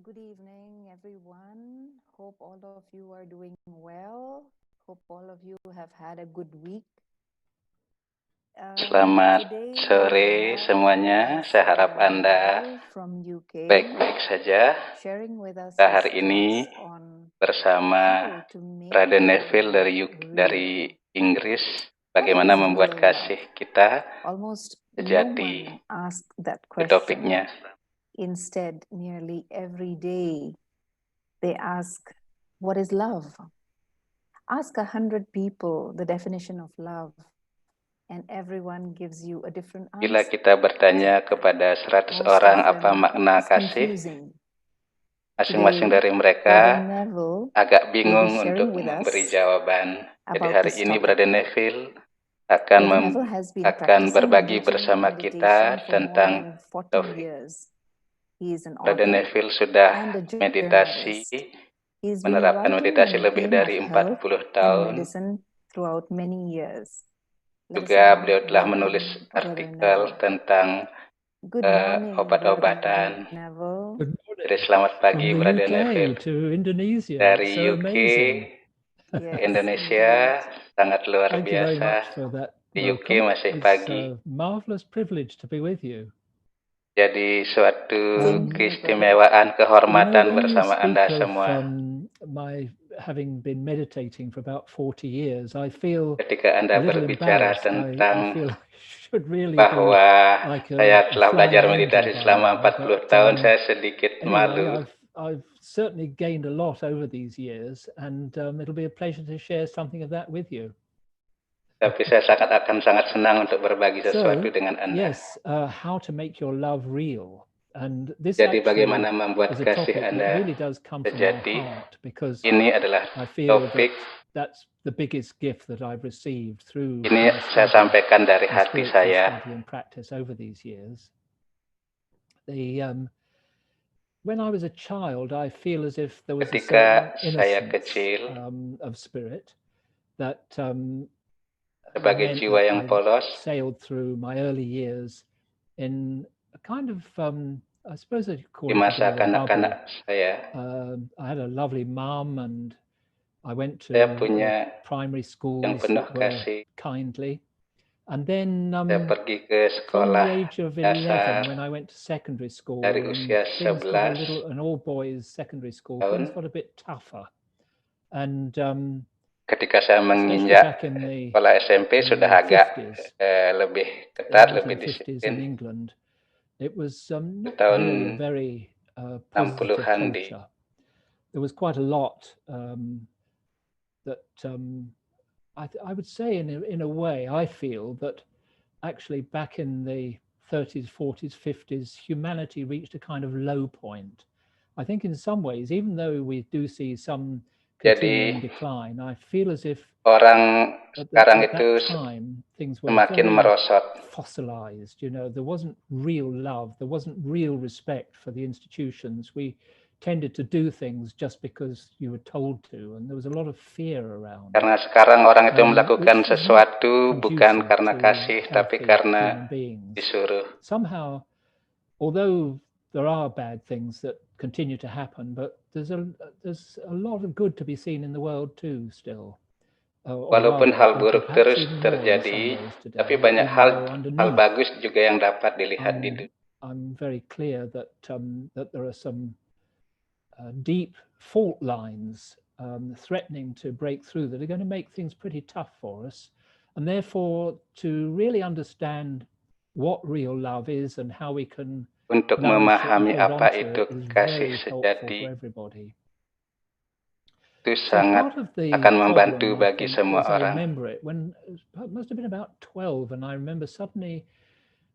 Good evening, everyone. Hope all of you are doing well. Hope all of you have had a good week. Selamat Today sore semuanya, saya harap Anda Neville from UK baik-baik saja. sharing with us Kita his hari ini thoughts on bersama how to make Brother our Neville love dari real. Inggris, What bagaimana is membuat real kasih love? kita Almost no sejati. one asked that Itu question. topiknya. Instead, nearly every day, they ask, what is love? Ask 100 people the definition of love, and everyone gives you a different Bila answer. kita bertanya kepada 100 Most orang of apa them makna is kasih, confusing. masing-masing Today, dari mereka Brother Neville agak will be bingung sharing untuk with us memberi jawaban. Jadi about hari this ini topic. Brother Neville Brother Neville has been akan practicing berbagi reading bersama meditation kita for more tentang than 40 taufik. years. He is an Brother author Neville sudah and a meditasi, journalist. He's been menerapkan writing meditasi on the lebih theme of dari health 40 and tahun. medicine throughout many years. Let us Juga now beliau telah menulis welcome Brother artikel Neville. tentang Good morning, Brother obat-obatan. Neville. Good morning. Jadi selamat pagi From the Brother UK Neville. to Indonesia. Dari So UK, amazing. Yes, Indonesia, sangat luar Thank you very biasa. much for that Di UK welcome. masih It's pagi. a marvelous privilege to be with you. Jadi suatu Same here, keistimewaan, kehormatan when you bersama Anda speak of semua. my having been meditating for about 40 years, I feel Ketika a Anda little berbicara embarrassed. I tentang feel I should really bahwa be like saya a telah flying belajar angel meditasi by selama now, 40 but tahun, saya sedikit anyway, malu. I've certainly gained a lot over these years, and it'll be a pleasure to share something of that with you. Tapi saya akan sangat senang untuk berbagi sesuatu dengan Anda. Yes, how to make your love real. And this Jadi actually bagaimana membuat is a kasih topic that Anda really does come from sejati. my heart, because Ini adalah I feel topik. that's the biggest gift that I've received through Ini my saya study, sampaikan dari my hati spiritual saya. study and practice over these years. When I was a child, I feel as if there was a Ketika certain saya innocence kecil, of spirit that sebagai meant jiwa that yang I polos, sailed through my early years in a kind of, I suppose I'd call di it a masa bit of a bubble. kanak-kanak saya. I had a lovely mum, and I went Saya to punya primary yang schools penuh that were kasih. kindly. And then Saya pergi ke from the sekolah age of dasar 11, when I went to secondary school, dari and usia things got a 11 little, an all boys secondary school, tahun. things got a bit tougher. And Ketika saya especially menginjak back in the sekolah SMP sudah agak 50s, lebih ketat, the lebih 1950s in disiplin. England, it was not Tahun really a very positive 60-an di culture. There was quite a lot that I would say in a way, I feel that actually back in the 30s, 40s, 50s, humanity reached a kind of low point. I think in some ways, even though we do see some continuing decline, I feel as if orang sekarang at itu that time things were semakin very merosot. fossilized. You know, there wasn't real love, there wasn't real respect for the institutions. We tended to do things just because you were told to, and there was a lot of fear around. Karena sekarang orang itu melakukan which was not sesuatu bukan conducive karena to kasih, tapi healthy karena human beings. disuruh. Somehow, although there are bad things that continue to happen, but there's a lot of good to be seen in the world too still. Walaupun hal buruk terus terjadi, tapi banyak hal bagus juga yang dapat dilihat di dunia. I'm very clear that that there are some deep fault lines threatening to break through that are going to make things pretty tough for us, and therefore to really understand what real love is and how we can untuk memahami apa itu kasih sejati, itu sangat akan membantu bagi semua orang. When it must have been about 12, and I remember suddenly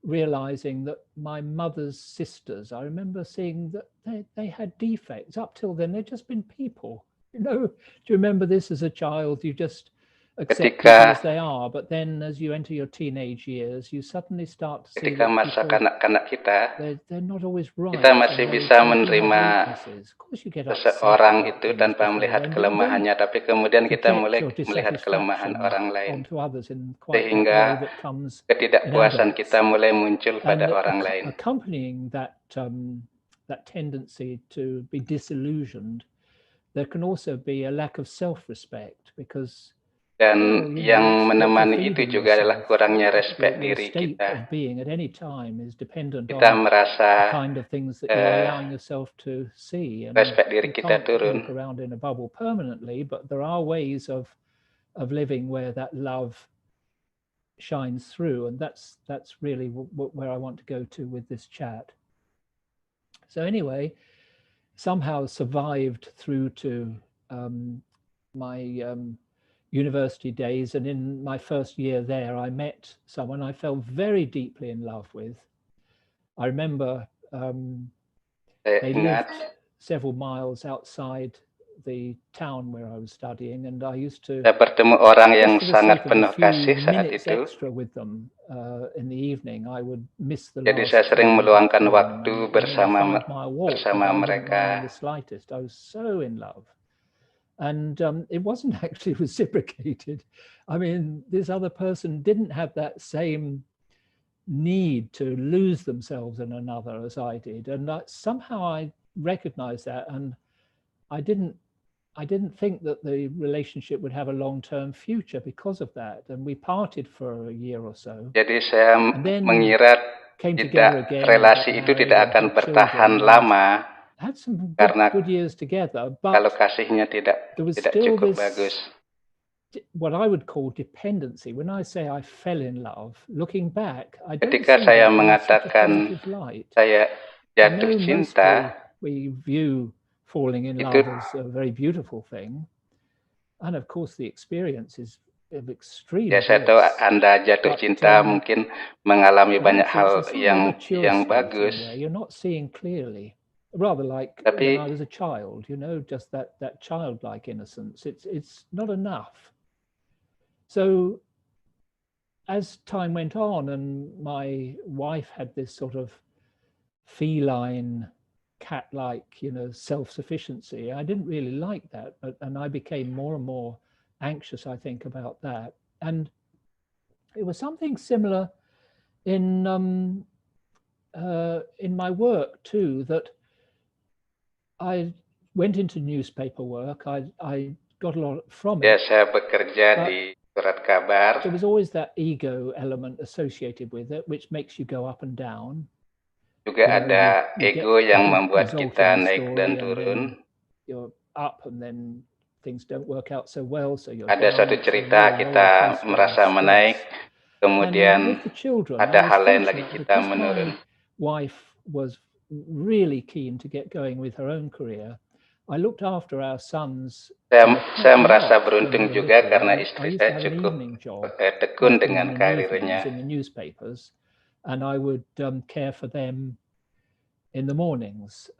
realizing that my mother's sisters, I remember seeing that they had defects. Up till then, they'd just been people. You know, do you remember this as a child? You just accept people as they are, but then as you enter your teenage years, you suddenly start to see ketika that masa kanak-kanak kita, they're not always right. Kita masih bisa menerima seseorang itu tanpa melihat kelemahannya, tapi kemudian kita mulai melihat kelemahan orang lain, sehingga ketidakpuasan kita mulai muncul pada orang lain. Accompanying that that tendency to be disillusioned, there can also be a lack of self-respect because dan yang menemani itu juga adalah kurangnya respect diri kita. Of being at any time is dependent kita on merasa the kind of things that you're allowing yourself to see. And respect diri kita turun. Walk around in a bubble permanently, but there are ways of living where that love shines through, and that's really where I want to go to with this chat. So anyway, somehow survived through to my university days, and in my first year there I met someone I fell very deeply in love with. I remember they lived several miles outside the town where I was studying, and I used to bertemu orang yang sangat penuh kasih saat itu. Extra with them in the evening. I would miss the Jadi saya sering meluangkan waktu bersama mereka. The slightest. I was so in love. And it wasn't actually reciprocated. I mean, this other person didn't have that same need to lose themselves in another as I did. And somehow I recognized that, and I didn't think that the relationship would have a long-term future because of that. And we parted for a year or so. Jadi saya mengira relasi itu tidak akan bertahan lama. Had some karena good years together, but kalau kasihnya tidak cukup bagus. What I would call dependency. When I say I fell in love, looking back, I don't ketika see saya that mengatakan saya jatuh cinta, we view falling in love as a very beautiful thing, and of course the experience is of extreme. Ya, saya tahu Anda jatuh cinta mungkin mengalami banyak hal yang bagus. You're not seeing clearly. Rather like when I was a child, you know, just that childlike innocence. It's not enough. So as time went on and my wife had this sort of feline, cat-like, you know, self-sufficiency, I didn't really like that, and I became more and more anxious, I think, about that. And it was something similar in my work too, that I went into newspaper work. I got a lot from it. Ya, saya bekerja di surat kabar. There was always that ego element associated with it, which makes you go up and down. Juga ada ego yang membuat kita naik dan turun. You're up and then things don't work out so well, so you're ada suatu cerita kita merasa menaik, kemudian ada hal lain lagi kita menurun. Wife was really keen to get going with her own career. I looked after our sons. Saya merasa beruntung juga karena istri saya cukup tekun dengan karirnya. In the newspapers, and I would care for them in the mornings.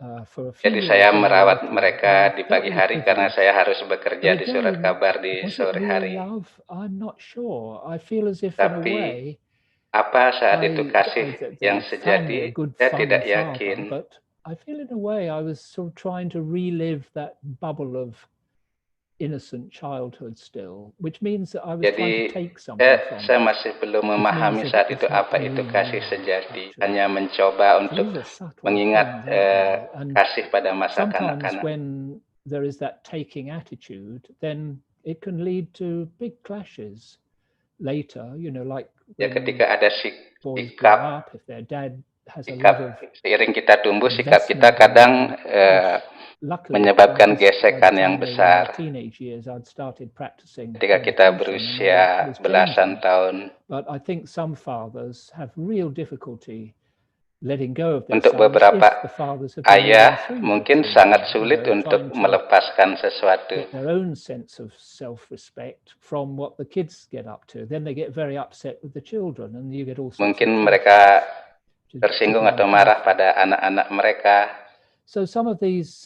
Jadi saya merawat mereka di pagi hari karena saya harus bekerja di surat kabar di sore hari. I'm not sure. I feel as if Tapi apa saat itu kasih yang sejati? Saya tidak yakin. But I feel in a way I was sort of trying to relive that bubble of innocent childhood still, which means that I was trying to take something from saya masih belum memahami saat itu apa itu kasih sejati. Hanya mencoba untuk mengingat kasih pada masa kanak-kanak. When there is that taking attitude, then it can lead to big clashes later, you know, like ya ketika ada sikap seiring kita tumbuh, sikap kita kadang menyebabkan gesekan yang besar. Ketika kita berusia belasan tahun, untuk beberapa ayah mungkin sangat sulit untuk melepaskan sesuatu. Mungkin mereka tersinggung atau marah pada anak-anak mereka. So some of these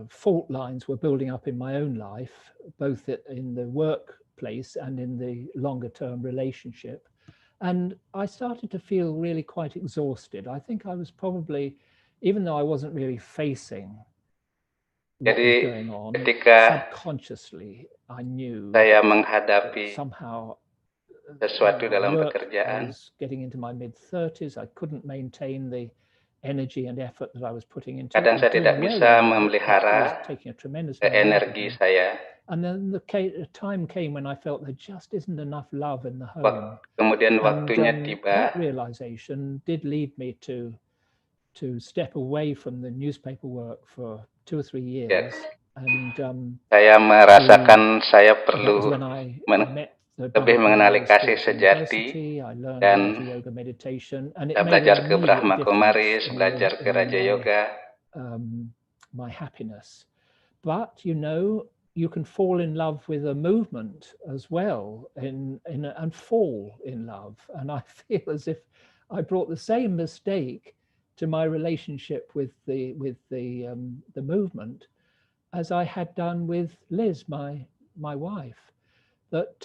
fault lines were building up in my own life, both in the workplace and in the longer term relationship. And I started to feel really quite exhausted. I think I was probably, even though I wasn't really facing what was going on, ketika subconsciously I knew saya menghadapi somehow sesuatu dalam work. I pekerjaan. was getting into my mid-30s. I couldn't maintain the energy and effort that I was putting into it. Kadang saya tidak bisa memelihara energi saya. And then the time came when I felt there just isn't enough love in the home. Kemudian waktunya tiba. That realization did lead me to step away from the newspaper work for 2 or 3 years. Yes. And saya merasakan saya perlu lebih mengenali kasih sejati, dan saya belajar ke Brahma Kumaris, belajar ke Raja Yoga. My happiness, but you know, you can fall in love with a movement as well, and fall in love. And I feel as if I brought the same mistake to my relationship with the movement as I had done with Liz, my wife. That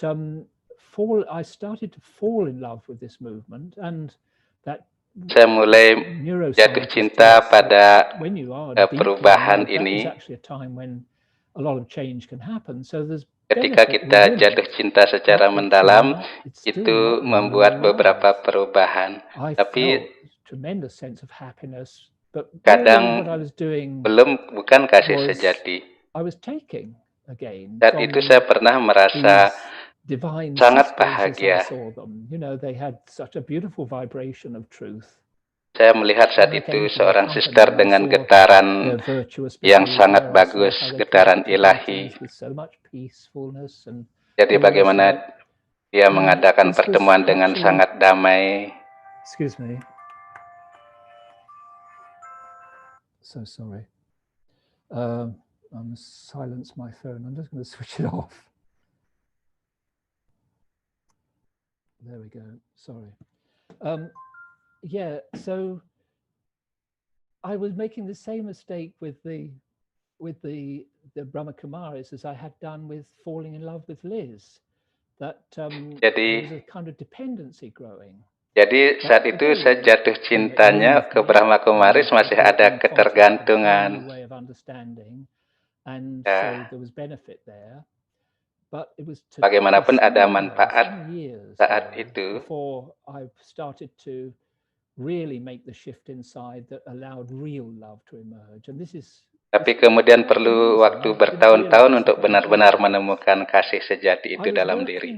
I started to fall in love with this movement, and that saya mulai jatuh cinta pada perubahan ini. Ketika kita jatuh cinta secara mendalam, itu membuat beberapa perubahan. Tapi kadang bukan kasih sejati. Saat itu saya pernah merasa sangat bahagia. Saya melihat saat itu seorang sister dengan getaran yang sangat bagus, getaran ilahi. Jadi bagaimana dia mengadakan pertemuan dengan sangat damai. Excuse me. So sorry. I'm silence my phone. I'm just going to switch it off. There we go. Sorry. Yeah, so I was making the same mistake with the Brahma Kumaris as I had done with falling in love with Liz. That there was a kind of dependency growing. Jadi saat itu saya jatuh cintanya ke Brahma Kumaris, masih ada ketergantungan. Bagaimanapun ada manfaat saat itu. Tapi kemudian perlu waktu bertahun-tahun untuk benar-benar menemukan kasih sejati itu dalam diri.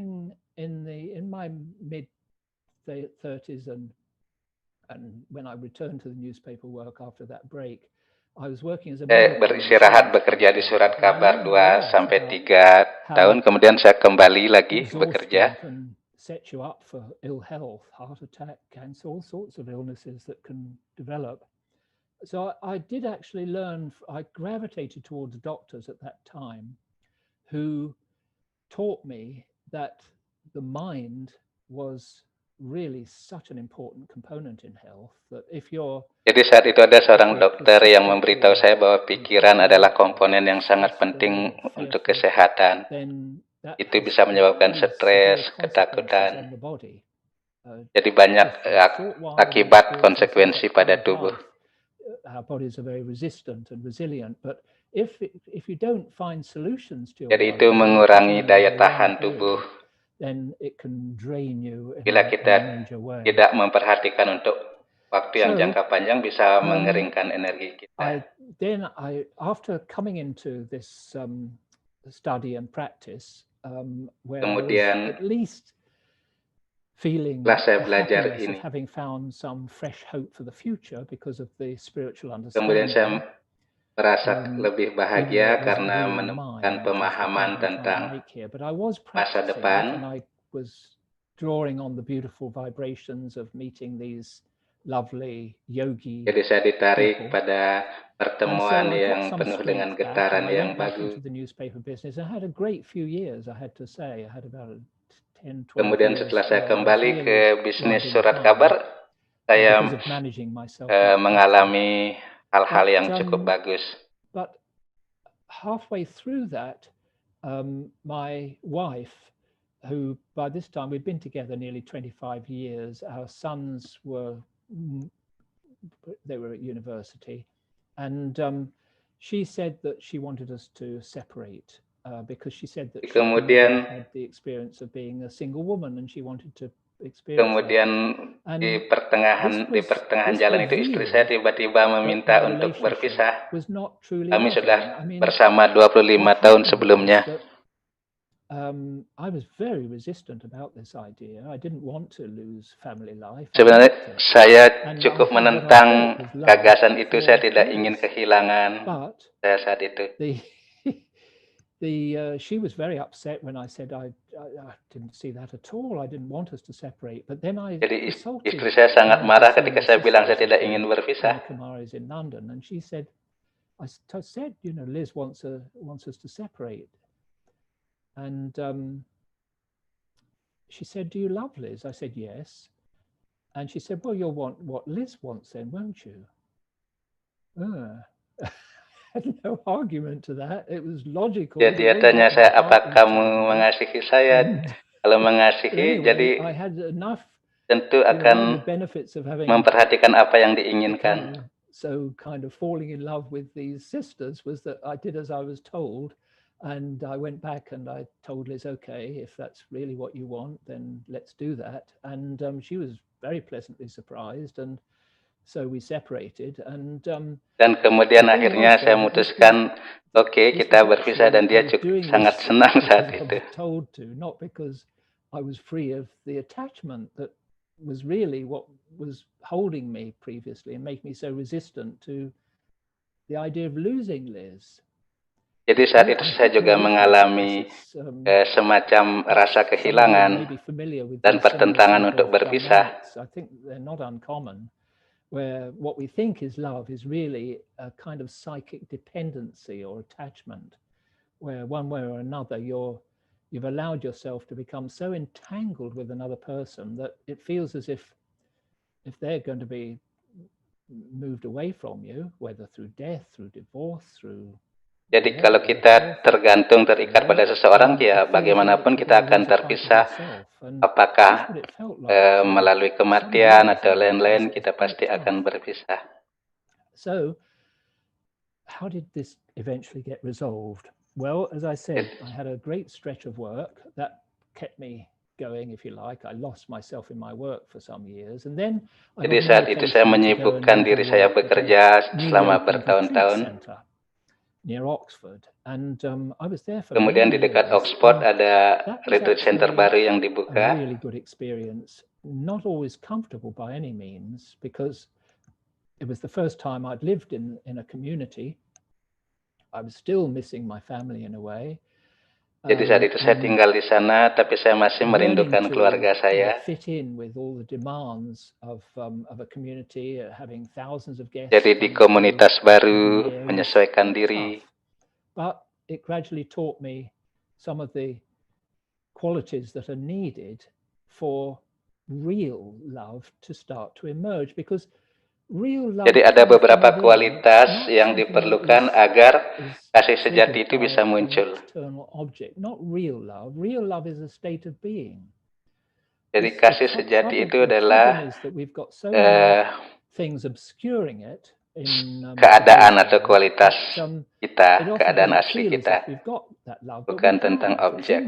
In my mid-30s and when I returned to the newspaper work after that break, I was working as a beristirahat bekerja di surat kabar 2 sampai 3 tahun, kemudian saya kembali lagi bekerja. Set you up for ill health, heart attack, cancer, all sorts of illnesses that can develop. So I did actually learn, I gravitated towards doctors at that time who taught me that the mind was really such an important component in health that if you're. Jadi saat itu ada seorang dokter yang memberitahu saya bahwa pikiran adalah komponen yang sangat penting untuk kesehatan. Itu bisa menyebabkan stres, ketakutan. Jadi banyak akibat konsekuensi pada tubuh. Our bodies are very resistant and resilient, but if you don't find solutions to your jadi itu mengurangi daya tahan tubuh. Then it can drain you bila kita tidak memperhatikan untuk waktu yang jangka panjang, bisa mengeringkan energi kita. After coming into this study and practice, where kemudian at least feeling saya belajar ini, having found some fresh hope for the future because of the spiritual understanding. Kemudian saya merasa lebih bahagia karena menemukan pemahaman tentang masa depan. I was drawing on the beautiful vibrations of meeting these lovely yogi. Jadi saya ditarik pada pertemuan yang penuh dengan getaran yang bagus. I had a great few years, I had to say. I had about 10, 12 Kemudian setelah saya kembali ke bisnis surat kabar, saya mengalami hal-hal yang cukup bagus. But halfway through that, my wife, who by this time we'd been together nearly 25 years, our sons were at university, and she said that she wanted us to separate. because she said that she Kemudian had the experience of being a single woman and she wanted to experience kemudian that. di pertengahan jalan itu istri saya tiba-tiba meminta untuk berpisah. Was not truly Kami loving. sudah I mean, bersama 25 tahun sebelumnya. I was very resistant about this idea. I didn't want to lose family life. Sebenarnya saya cukup menentang gagasan itu. Saya tidak ingin kehilangan saya saat itu. She was very upset when I said I didn't see that at all. I didn't want us to separate. But then Jadi istri saya sangat marah ketika saya bilang saya tidak ingin berpisah. In London, and she said, I said, you know, Liz wants us to separate. And she said, "Do you love Liz?" I said, "Yes." And she said, "Well, you'll want what Liz wants then, won't you?" I had no argument to that. It was logical. Ya, dia tanya saya, "Apa kamu mengasihi saya?" Kalau mengasihi, jadi tentu akan memperhatikan apa yang diinginkan. So kind of falling in love with these sisters was that I did as I was told. And I went back and I told Liz, okay, if that's really what you want, then let's do that. And she was very pleasantly surprised. And so we separated. And dan kemudian akhirnya saya memutuskan, oke, kita berpisah, dan dia cukup sangat senang saat itu. Told to, not because I was free of the attachment that was really what was holding me previously and making me so resistant to the idea of losing Liz. Jadi saat itu saya juga mengalami semacam rasa kehilangan dan pertentangan untuk berpisah. I think they're not uncommon, where what we think is love is really a kind of psychic dependency or attachment, where one way or another you've allowed yourself to become so entangled with another person that it feels as if they're going to be moved away from you, whether through death, through divorce, through Jadi kalau kita terikat pada seseorang, ya bagaimanapun kita akan terpisah. Apakah melalui kematian atau lain-lain, kita pasti akan berpisah. So, how did this eventually get resolved? Well, as I said, I had a great stretch of work that kept me going, if you like. I lost myself in my work for some years, and then jadi saat itu saya menyibukkan diri saya bekerja selama bertahun-tahun. Near Oxford, and I was there for. Kemudian di dekat Oxford ada retreat center baru yang dibuka. A really good experience, not always comfortable by any means, because it was the first time I'd lived in a community. I was still missing my family in a way. Jadi saat itu saya tinggal di sana, tapi saya masih merindukan keluarga saya. Fit in with all the demands of a community, having thousands of guests. Jadi di komunitas baru, menyesuaikan diri. But it gradually taught me some of the qualities that are needed for real love to start to emerge, because jadi ada beberapa kualitas yang diperlukan agar kasih sejati itu bisa muncul. Jadi kasih sejati itu adalah keadaan atau kualitas kita, keadaan asli kita, bukan tentang objek.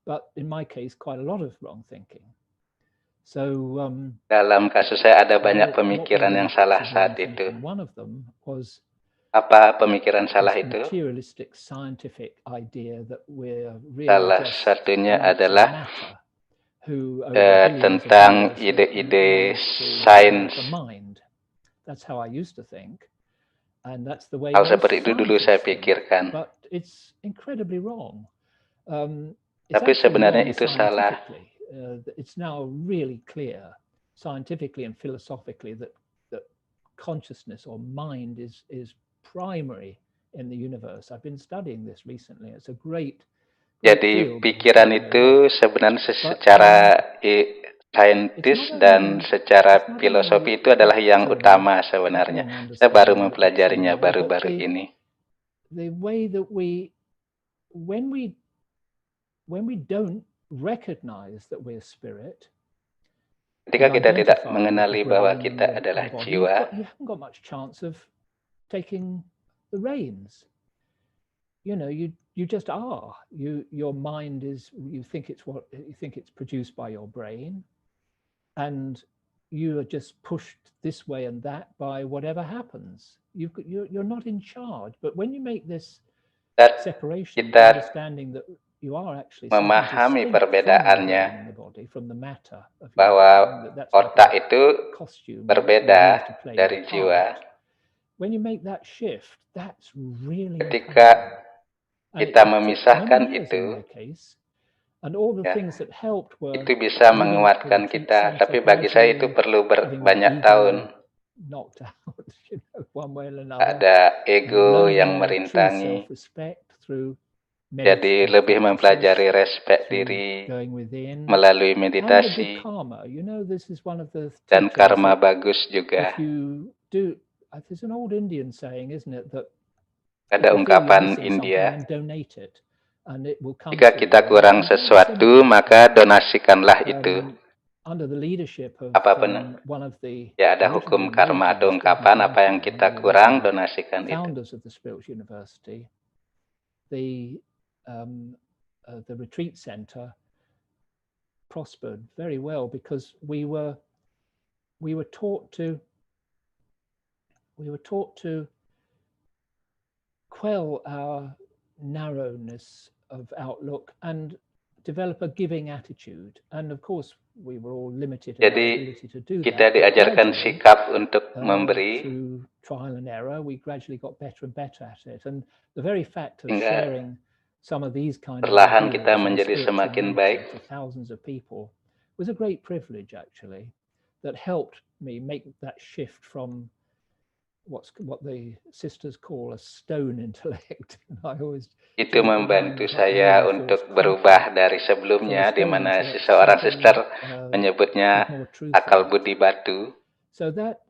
But in my case, quite a lot of wrong thinking. So dalam kasus saya ada banyak pemikiran yang salah saat itu. One of them was apa pemikiran salah itu? Materialistic scientific idea that we're really salah satunya adalah tentang ide-ide sains. That's how I used to think, and that's the way. Hal seperti itu dulu saya pikirkan. But it's incredibly wrong. Tapi sebenarnya itu salah. It's now really clear, scientifically and philosophically, that consciousness or mind is primary in the universe. I've been studying this recently. It's a great. Jadi pikiran itu sebenarnya secara saintis dan secara filosofi itu adalah yang utama sebenarnya. Saya baru mempelajarinya baru-baru ini. The way that when we don't recognize that we're spirit, Ketika kita tidak identify with the mengenali bahwa brain and kita the adalah body, jiwa, you haven't got much chance of taking the reins. You know, you just are. Your mind is. You think it's produced by your brain, and you are just pushed this way and that by whatever happens. You're not in charge. But when you make this dan separation, kita understanding that you are actually memahami something distinct from the perbedaannya, brain and the body, from the matter of your bahwa brain, that's like otak a itu costume berbeda used to play dari your jiwa. part. When you make that shift, that's really Ketika empowering. kita And it took memisahkan many years itu, in my case, and all the ya, things that helped were itu bisa living at the menguatkan retreat kita. center, Tapi bagi saya itu gradually perlu having my banyak ego tahun. knocked out, you know, one way or another. Ada ego Learning yang my true merintangi. self-respect through Jadi meditative lebih practices, mempelajari respek through diri going within, melalui and the good meditasi, karma. You know, this is one of the dan teachings karma that bagus juga. if you do, there's an old Indian saying, isn't it, that Ada if you feel you're ungkapan missing something, India, then donate it, and it will come jika to kita you. kurang And very sesuatu, similarly, maka donasikanlah itu. under the leadership of Apapun, one of the ya ada hukum original karma, ada yogis, ungkapan apa yang Bagaimana, kita the kurang, original donasikan itu. founders of the spiritual university, the retreat center prospered very well because we were taught to quell our narrowness of outlook and develop a giving attitude. And of course, we were all limited in our Jadi ability to do kita that. But diajarkan gradually, sikap untuk memberi, through trial and error, we gradually got better and better at it. And the very fact of hingga sharing some of these kind of perlahan ideas kita in menjadi spiritual semakin medicine baik. to thousands of people was a great privilege, actually, that helped me make that shift from what the sisters call a stone intellect. I always Itu joke that membantu mine was like saya really untuk forged berubah concrete. dari For the sebelumnya, di stone mana intellect, seseorang something sister with menyebutnya more truth in akal it. budi batu. So that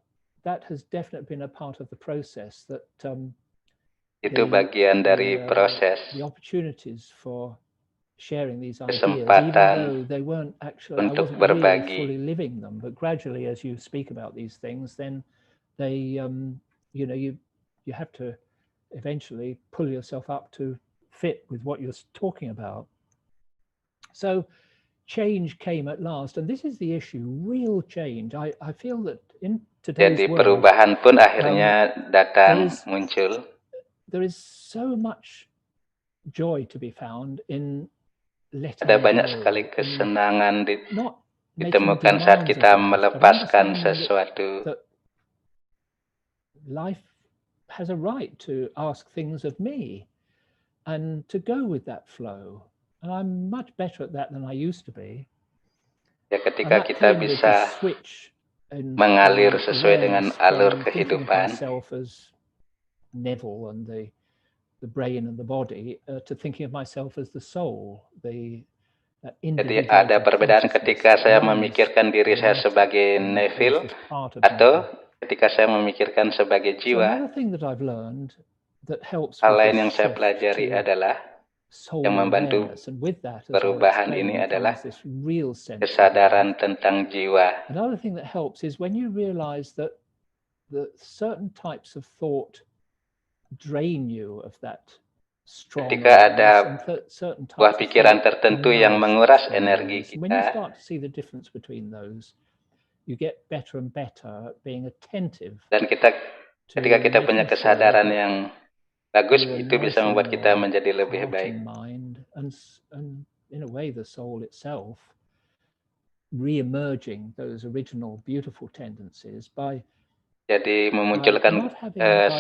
has definitely been a part of the process, that Itu bagian dari proses, the opportunities for sharing these ideas, even kesempatan though they weren't actually, I untuk wasn't really berbagi. fully living them, but gradually as you speak about these things, then they you know, you have to eventually pull yourself up to fit with what you're talking about. So change came at last, and this is the issue, real change. I feel that in today's Jadi world, perubahan pun akhirnya datang, muncul. There is so much joy to be found in letting Ada banyak go, sekali kesenangan not ditemukan making saat demands kita of life, but melepaskan understanding sesuatu. that life has a right to ask things of me and to go with that flow. And I'm much better at that than I used to be. Ya, ketika kita bisa mengalir sesuai dengan alur kehidupan, myself as Neville and the brain and the body, to thinking of myself as the soul, jadi ada perbedaan ketika saya memikirkan diri saya sebagai Neville atau ketika saya memikirkan sebagai jiwa. Hal lain yang saya pelajari adalah yang membantu perubahan ini adalah kesadaran tentang jiwa. Another thing that helps is when you realize that the certain types of thought drain you of that strong. Ketika ada buah pikiran tertentu yang menguras energi kita, when you start to see the difference between those, you get better and better at being attentive. Dan ketika kita punya kesadaran yang bagus, itu bisa membuat kita menjadi lebih baik. And in a way, the soul itself re-emerging those original beautiful tendencies by jadi memunculkan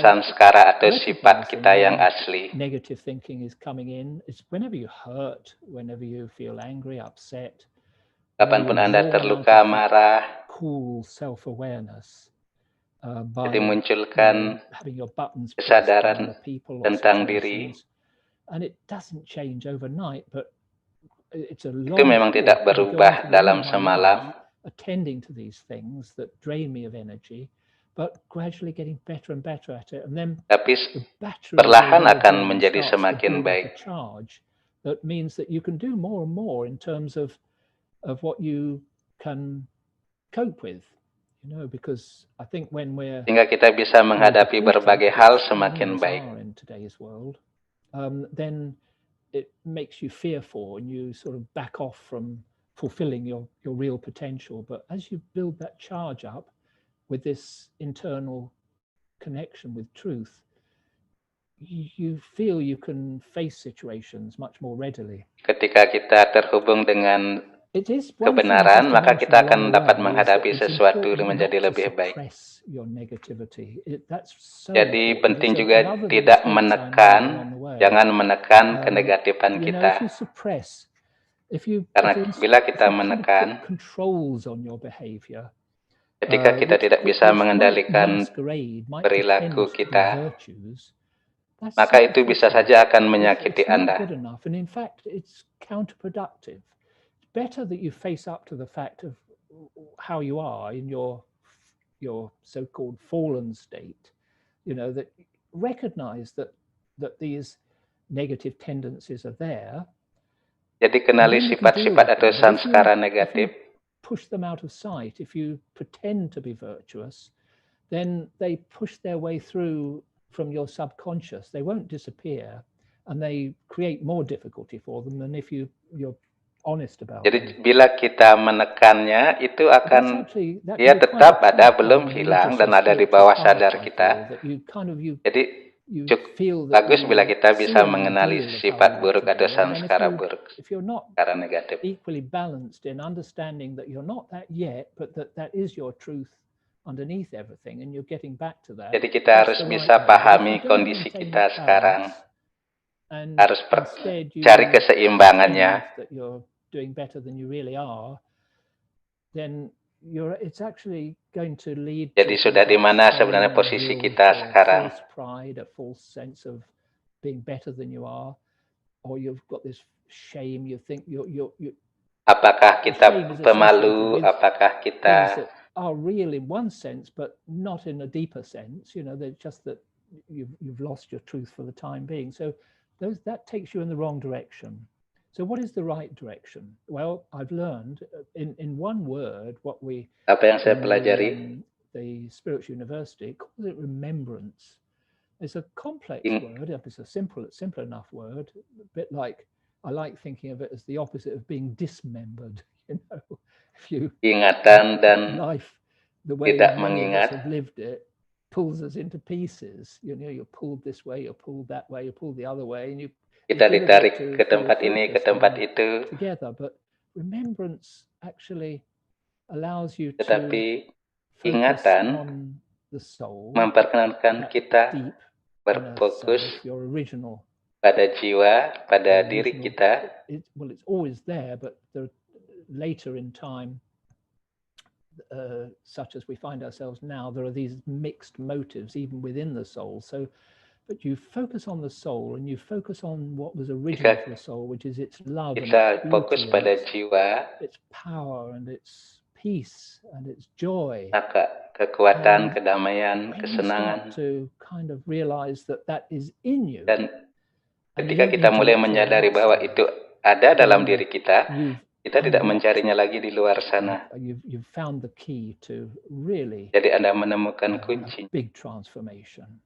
sanskara atau sifat kita yang asli. Negative thinking is coming in. It's whenever you hurt, whenever you feel angry, upset. Kapanpun Anda terluka, marah, cool self-awareness. Jadi munculkan kesadaran tentang diri. And it doesn't change overnight, but it's a long itu memang tidak berubah dalam semalam. Attending to these things that drain me of energy, but gradually getting better and better at it, and then tapi perlahan akan menjadi semakin baik. That means that you can do more and more in terms of what you can cope with, because I think when we're Sehingga kita bisa menghadapi berbagai hal semakin baik. in today's world, then it makes you fearful and you sort of back off from fulfilling your real potential. But as you build that charge up with this internal connection with truth, you feel you can face situations much more readily. Ketika kita terhubung dengan kebenaran, maka kita akan dapat menghadapi sesuatu menjadi lebih baik. Jadi penting juga tidak menekan, jangan menekan kenegatifan kita. Karena bila kita menekan, ketika kita tidak bisa mengendalikan perilaku kita, maka itu bisa saja akan menyakiti Anda. Better that you face up to the fact of how you are in your so-called fallen state, that recognize that these negative tendencies are there. Jadi kenali sifat-sifat atau sanskara negatif. Push them out of sight. If you pretend to be virtuous, then they push their way through from your subconscious. They won't disappear, and they create more difficulty for them than if you're honest about. Jadi bila kita menekannya, itu akan dia tetap ada, belum hilang dan ada di bawah sadar kita. Jadi bagus bila kita bisa mengenali sifat buruk atau sanskara buruk, sanskara negatif. Equally balanced in understanding that you're not that yet, but that is your truth underneath everything, and you're getting back to that. Jadi kita harus bisa pahami kondisi kita sekarang, harus cari keseimbangannya. Doing better than you really are, then it's actually going to lead. Jadi sudah di mana sebenarnya posisi kita sekarang? False pride, a false sense of being better than you are, or you've got this shame. You think you. Apakah kita pemalu? Apakah kita are real in one sense, but not in a deeper sense? They're just that you've lost your truth for the time being. So that takes you in the wrong direction. So what is the right direction? Well, I've learned in one word what we apa yang saya pelajari the Spiritual University calls it remembrance. It's a complex word. It's a simple enough word. A bit like I like thinking of it as the opposite of being dismembered. If you ingatan dan life the way tidak many mengingat of us have lived it pulls us into pieces. You're pulled this way, you're pulled that way, you're pulled the other way, and kita ditarik ke tempat ini, ke tempat itu. Together, but remembrance actually allows you tetapi ingatan memperkenankan kita berfokus pada jiwa, pada diri kita. Well, it's always there, but later in time, such as we find ourselves now, there are these mixed motives even within the soul. But you focus on the soul and you focus on what was original for the soul, which is its love and its fokus pada jiwa, its power and its peace and its joy. Maka kekuatan, kedamaian, kesenangan. To kind of realize that is in you. Dan ketika kita mulai menyadari bahwa itu ada dalam diri kita, kita tidak mencarinya lagi di luar sana. You've found the key to really. Jadi Anda menemukan kunci. Big transformation.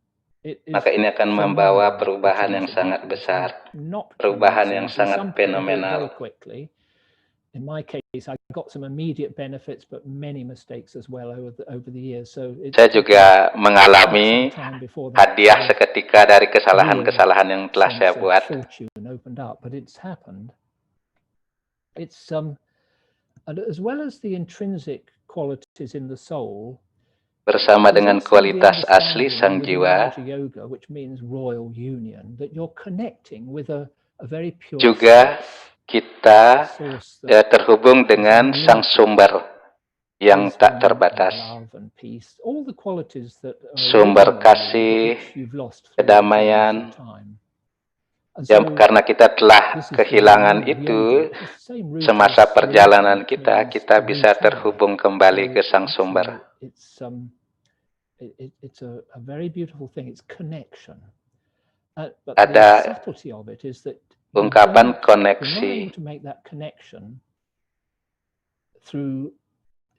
Maka ini akan membawa perubahan yang sangat besar, perubahan yang sangat fenomenal. In my case, I got some immediate benefits, but many mistakes as well over the years. So saya juga mengalami hadiah seketika dari kesalahan-kesalahan yang telah saya buat. But it's happened. It's as well as the intrinsic qualities in the soul. Bersama dengan kualitas asli sang jiwa, juga kita terhubung dengan sang sumber yang tak terbatas, sumber kasih, kedamaian. Karena kita telah kehilangan itu semasa perjalanan kita bisa terhubung kembali ke sang sumber. It's a very beautiful thing. It's connection. But ada the subtlety of it is that ungkapan koneksi. To make that connection through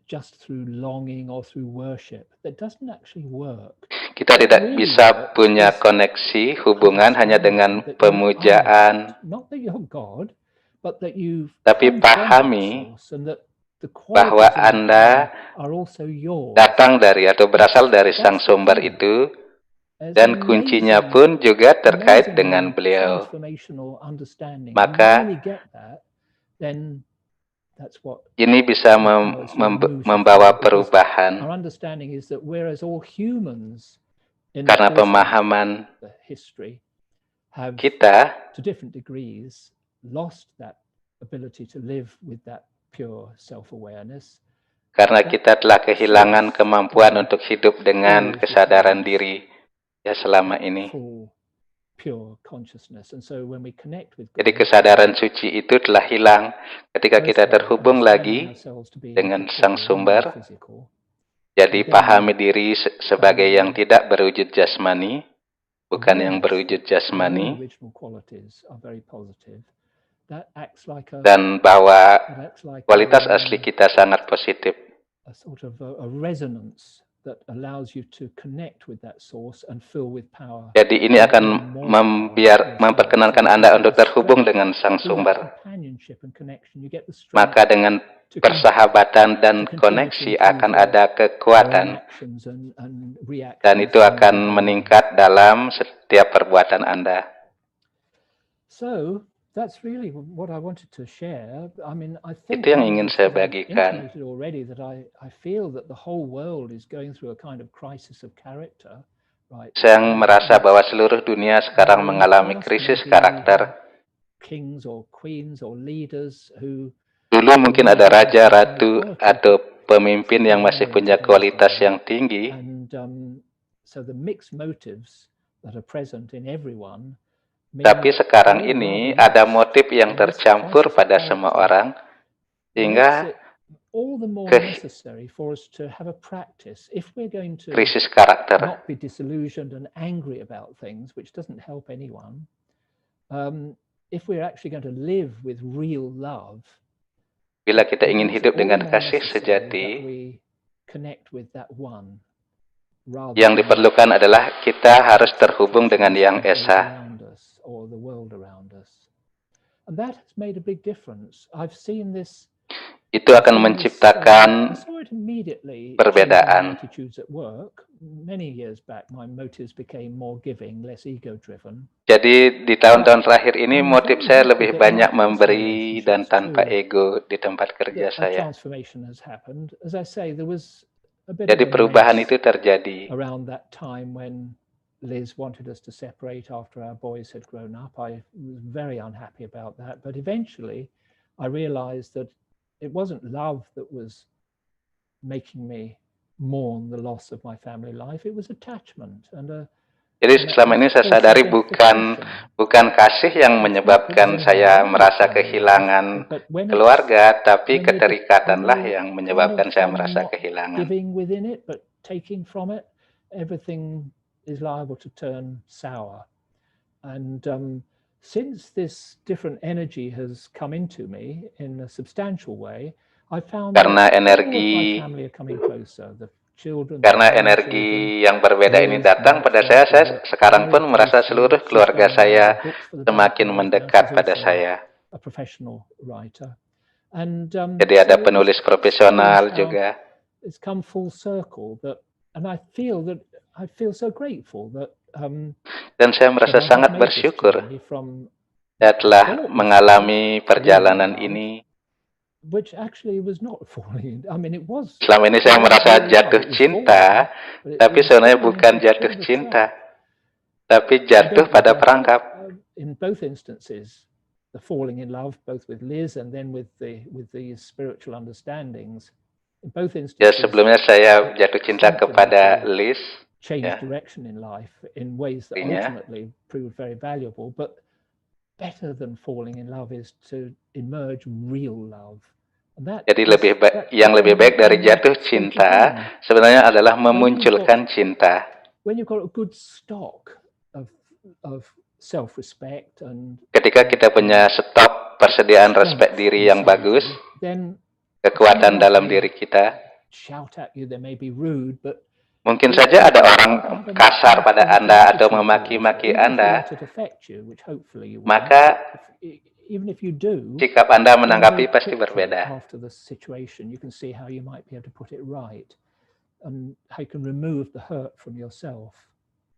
just through longing or through worship. That doesn't actually work. Kita tidak bisa punya koneksi, hubungan hanya dengan pemujaan. Not that you're God, but that you Tapi pahami bahwa Anda datang dari atau berasal dari Sang Sumber itu, dan kuncinya pun juga terkait dengan beliau. Maka ini bisa membawa perubahan. Karena pemahaman kita karena kita telah kehilangan kemampuan untuk hidup dengan kesadaran diri ya selama ini. Jadi kesadaran suci itu telah hilang ketika kita terhubung lagi dengan Sang Sumber. Jadi pahami diri sebagai yang tidak berwujud jasmani, bukan yang berwujud jasmani, dan bahwa kualitas asli kita sangat positif. Jadi ini akan memperkenankan Anda untuk terhubung dengan Sang Sumber. Maka dengan persahabatan dan koneksi akan ada kekuatan. Dan itu akan meningkat dalam setiap perbuatan Anda. Itu yang ingin saya bagikan. Saya merasa bahwa seluruh dunia sekarang mengalami krisis karakter. Dulu mungkin ada raja, ratu, atau pemimpin yang masih punya kualitas yang tinggi. Tapi sekarang ini ada motif yang tercampur pada semua orang, sehingga krisis karakter. Bila kita ingin hidup dengan kasih sejati, yang diperlukan adalah kita harus terhubung dengan Yang Esa. Itu akan menciptakan perbedaan. Jadi di tahun-tahun terakhir ini motif saya lebih banyak memberi dan tanpa ego di tempat kerja saya. Jadi perubahan itu terjadi. Liz wanted us to separate after our boys had grown up. I was very unhappy about that. But eventually, I realized that it wasn't love that was making me mourn the loss of my family life. It was attachment. Jadi selama ini saya sadari bukan kasih yang menyebabkan saya merasa kehilangan keluarga, tapi keterikatanlah yang menyebabkan saya merasa kehilangan. Is liable to turn sour, and since this different energy has come into me in a substantial way, I found karena energi yang berbeda ini datang pada saya sekarang pun merasa seluruh keluarga saya semakin mendekat pada saya. Jadi ada penulis profesional juga. It's come full circle, and I feel so grateful that dan saya merasa sangat bersyukur saya telah mengalami perjalanan ini. Selama ini saya merasa jatuh cinta, tapi sebenarnya bukan jatuh cinta, tapi jatuh pada perangkap. In both instances, the falling in love, both with Liz and then with the spiritual understandings. In both instances, ya sebelumnya saya jatuh cinta kepada Liz. Change direction in life in ways that ultimately proved very valuable, but better than falling in love is to emerge real love. Jadi yang lebih baik dari jatuh cinta sebenarnya adalah memunculkan cinta. When you've got a good stock of self-respect and ketika kita punya stok persediaan respek diri yang bagus, kekuatan dalam diri kita, shout at you, they may be rude, but Mungkin saja ada orang kasar pada Anda atau memaki-maki Anda, maka sikap Anda menanggapi pasti berbeda.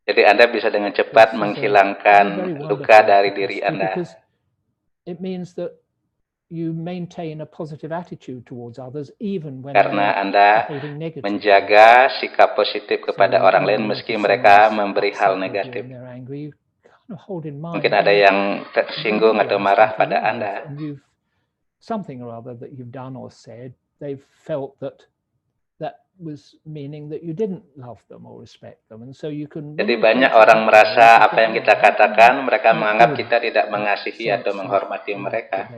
Jadi Anda bisa dengan cepat menghilangkan luka dari diri Anda. Karena Anda menjaga sikap positif kepada orang lain meski mereka memberi hal negatif. Mungkin ada yang tersinggung atau marah pada Anda. Jadi banyak orang merasa apa yang kita katakan, mereka menganggap kita tidak mengasihi atau menghormati mereka.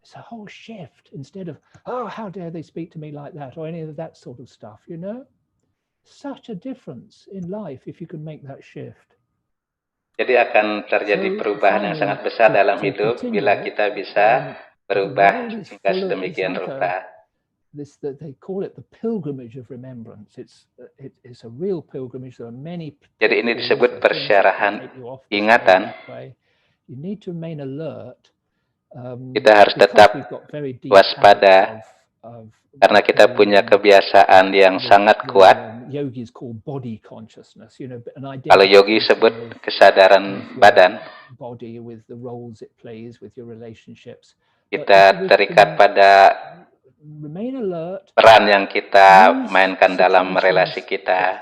It's a whole shift instead of, oh, how dare they speak to me like that, or any of that sort of stuff, you know? Such a difference in life if you can make that shift. Jadi akan terjadi perubahan yang sangat besar dalam hidup bila kita bisa berubah hingga sedemikian rupa. They call it the pilgrimage of remembrance. It's a real pilgrimage. There are many. Jadi ini disebut persyarahan ingatan. You need to remain alert. Kita harus tetap waspada karena kita punya kebiasaan yang sangat kuat. Kalau yogi sebut kesadaran badan, kita terikat pada peran yang kita mainkan dalam relasi kita.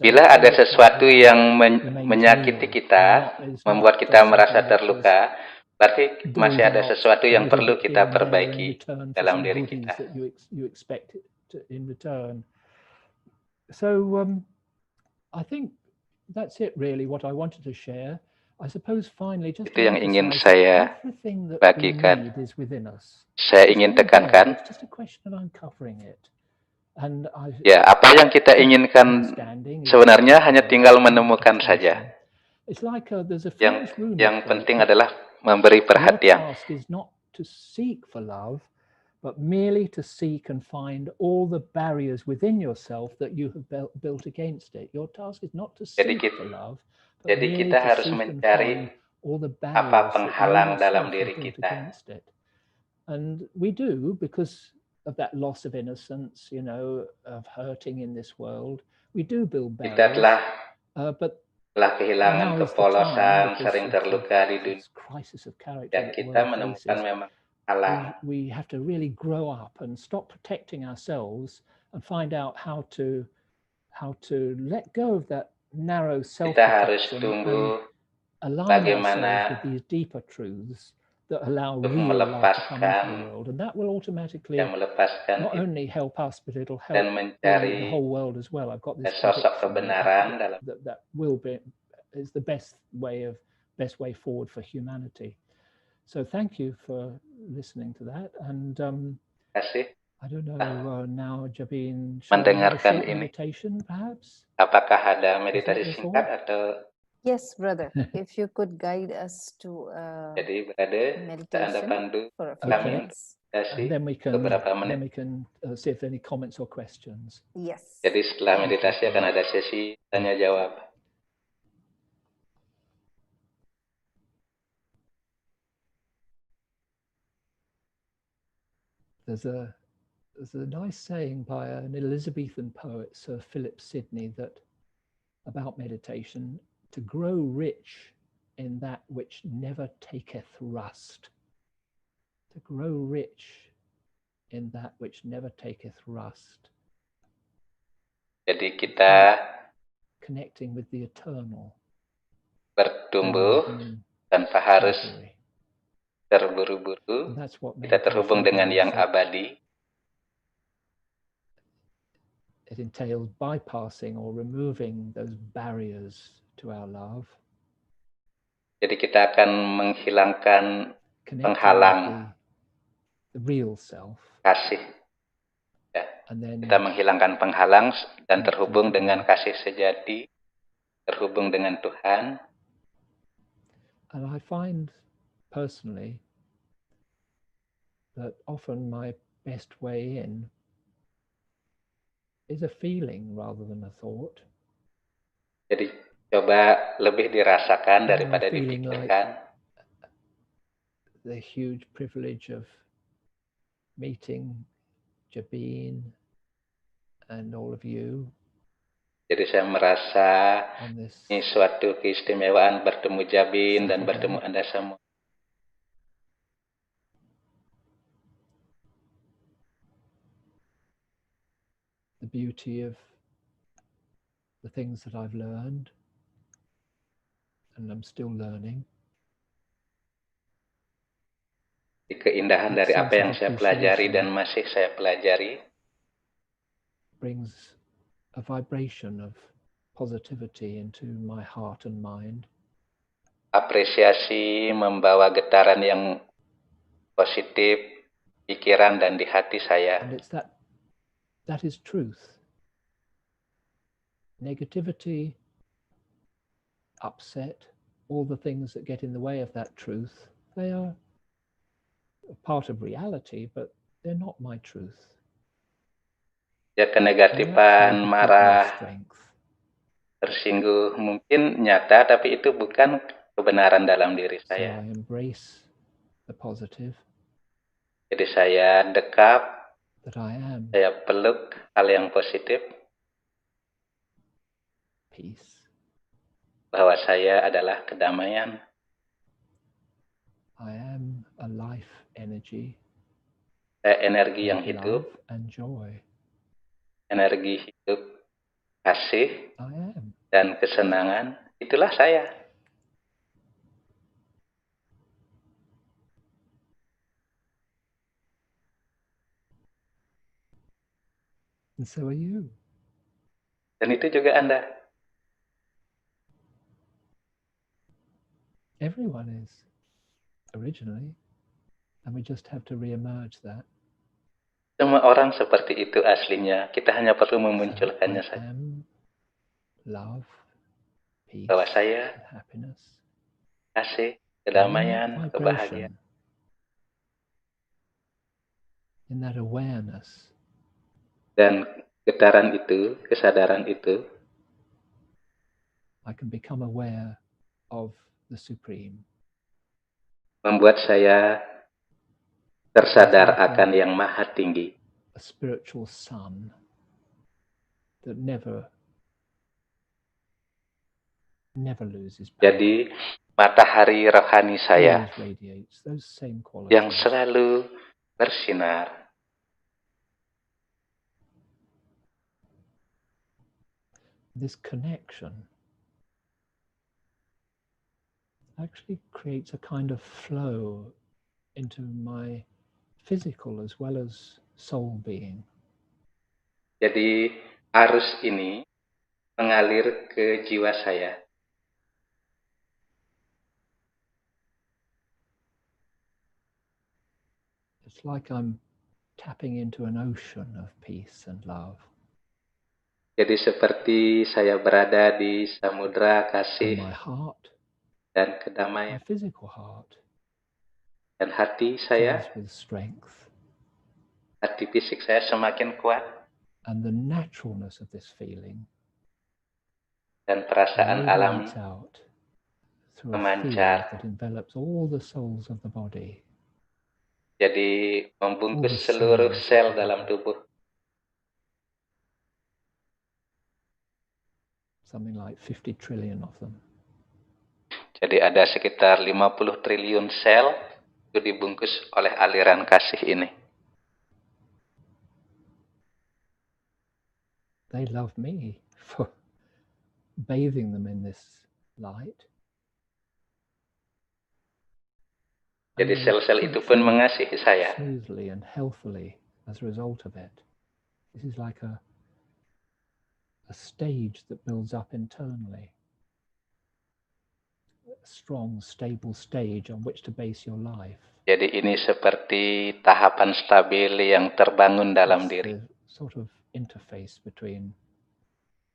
Bila ada sesuatu yang menyakiti kita, membuat kita merasa terluka, berarti masih ada sesuatu yang perlu kita perbaiki dalam diri kita. So, I think that's it really what I wanted to share. I suppose finally just itu yang ingin saya bagikan. Saya ingin tekankan, ya apa yang kita inginkan sebenarnya hanya tinggal menemukan saja. Yang penting adalah memberi perhatian. But merely to seek and find all the barriers within yourself that you have built against it. Your task is not to seek for love, jadi kita harus mencari apa penghalang dalam diri kita. And we do because of that loss of innocence, you know, of hurting in this world. We do build barriers. Kita telah kehilangan kepolosan, sering terluka di dunia. Dan kita menemukan memang halang. We have to really grow up and stop protecting ourselves and find out how to let go of that narrow self-protection. Kita harus tumbuh bagaimana with these deeper truths that allow real love to come into the world, and that will automatically not only help us, but it'll help the whole world as well. I've got this sosok kebenaran that will be is the best way forward for humanity. So thank you for listening to that, and I don't know now, Jabin, mendengarkan ini. Meditation, perhaps? Apakah ada meditasi singkat atau? Yes, brother. If you could guide us to jadi brother, Anda pandu kami meditasi beberapa menit. Then we can see if any comments or questions. Yes. Jadi setelah meditasi akan ada sesi tanya jawab. There's a nice saying by an Elizabethan poet, Sir Philip Sidney, that about meditation, to grow rich in that which never taketh rust. To grow rich in that which never taketh rust. Jadi kita connecting with the eternal. Bertumbuh tanpa harus terburu-buru, kita terhubung dengan yang abadi. It entails bypassing or removing those barriers to our love. Jadi kita akan menghilangkan penghalang the real self. Kasih. Ya. Kita menghilangkan penghalang dan terhubung dengan kasih sejati, terhubung dengan Tuhan. And I find personally that often my best way in is a feeling rather than a thought. Jadi coba lebih dirasakan daripada Feeling dipikirkan. like the huge privilege of meeting Jabin and all of you. Jadi saya merasa ini suatu keistimewaan bertemu Jabin dan bertemu Anda semua. The beauty of the things that I've learned and I'm still learning. Keindahan dari apa yang saya pelajari dan masih saya pelajari brings a vibration of positivity into my heart and mind. Apresiasi membawa getaran yang positif pikiran dan di hati saya. And it's that is truth. Negativity, upset, all the things that get in the way of that truth, they are a part of reality, but they're not my truth. Ya, kenegatifan, marah, tersinggung mungkin nyata, tapi itu bukan kebenaran dalam diri saya. So I embrace the positive. Jadi saya dekap, that I am. Saya peluk hal yang positif. Peace. Bahwa saya adalah kedamaian. I am a life energy. Saya energi yang hidup. And joy. Energi hidup, kasih, I am. Dan kesenangan. Itulah saya. And so are you. Dan itu juga Anda. Everyone is originally, and we just have to re-emerge that. Semua orang seperti itu aslinya. Kita hanya perlu memunculkannya saja. Love, peace, bahwa saya happiness, kasih, kedamaian, kebahagiaan. In that awareness. Dan getaran itu, kesadaran itu, I can become aware of the Supreme. Membuat saya tersadar akan yang maha tinggi. A spiritual sun that never loses power. Jadi matahari rohani saya yang selalu bersinar. This connection actually creates a kind of flow into my physical as well as soul being. Jadi arus ini mengalir ke jiwa saya. It's like I'm tapping into an ocean of peace and love. Jadi seperti saya berada di samudra kasih and my heart, dan kedamaian. My physical heart, dan hati saya, with strength. Hati fisik saya semakin kuat. And the naturalness of this feeling dan perasaan alami memancar that envelops all the souls of the body. Jadi membungkus seluruh sel dalam tubuh. Something like 50 trillion of them. Jadi ada sekitar 50 triliun sel itu dibungkus oleh aliran kasih ini. They love me for bathing them in this light. Jadi sel-sel itu pun mengasihi saya. Smoothly and healthily as a result of it. This is like a stage that builds up internally. A strong, stable stage on which to base your life. Jadi ini seperti tahapan stabil yang terbangun dalam diri. Sort of interface between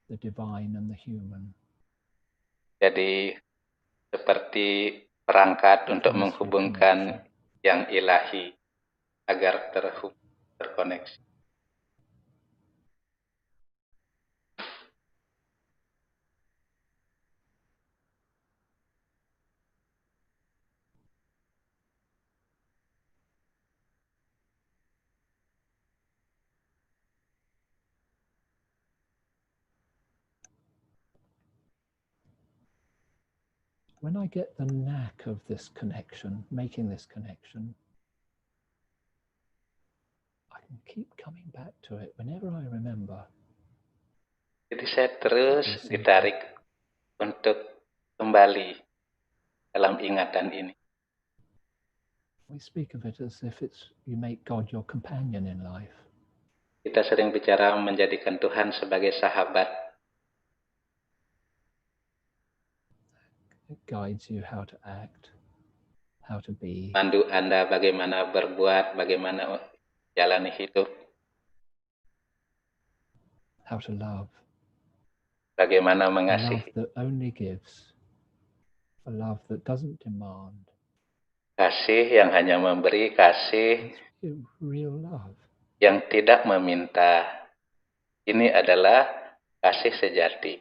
the divine and the human. Jadi seperti perangkat untuk menghubungkan yang ilahi agar terkoneksi. When I get the knack of this connection, making this connection, I can keep coming back to it whenever I remember. Jadi saya terus ditarik untuk kembali dalam ingatan ini. We speak of it as if you make God your companion in life. Kita sering bicara menjadikan Tuhan sebagai sahabat. It guides you how to act, how to be. Pandu Anda bagaimana berbuat, bagaimana jalani hidup. How to love. Bagaimana A mengasihi. love that only gives. A love that doesn't demand. Kasih yang hanya memberi, kasih real love. Yang tidak meminta. Ini adalah kasih sejati.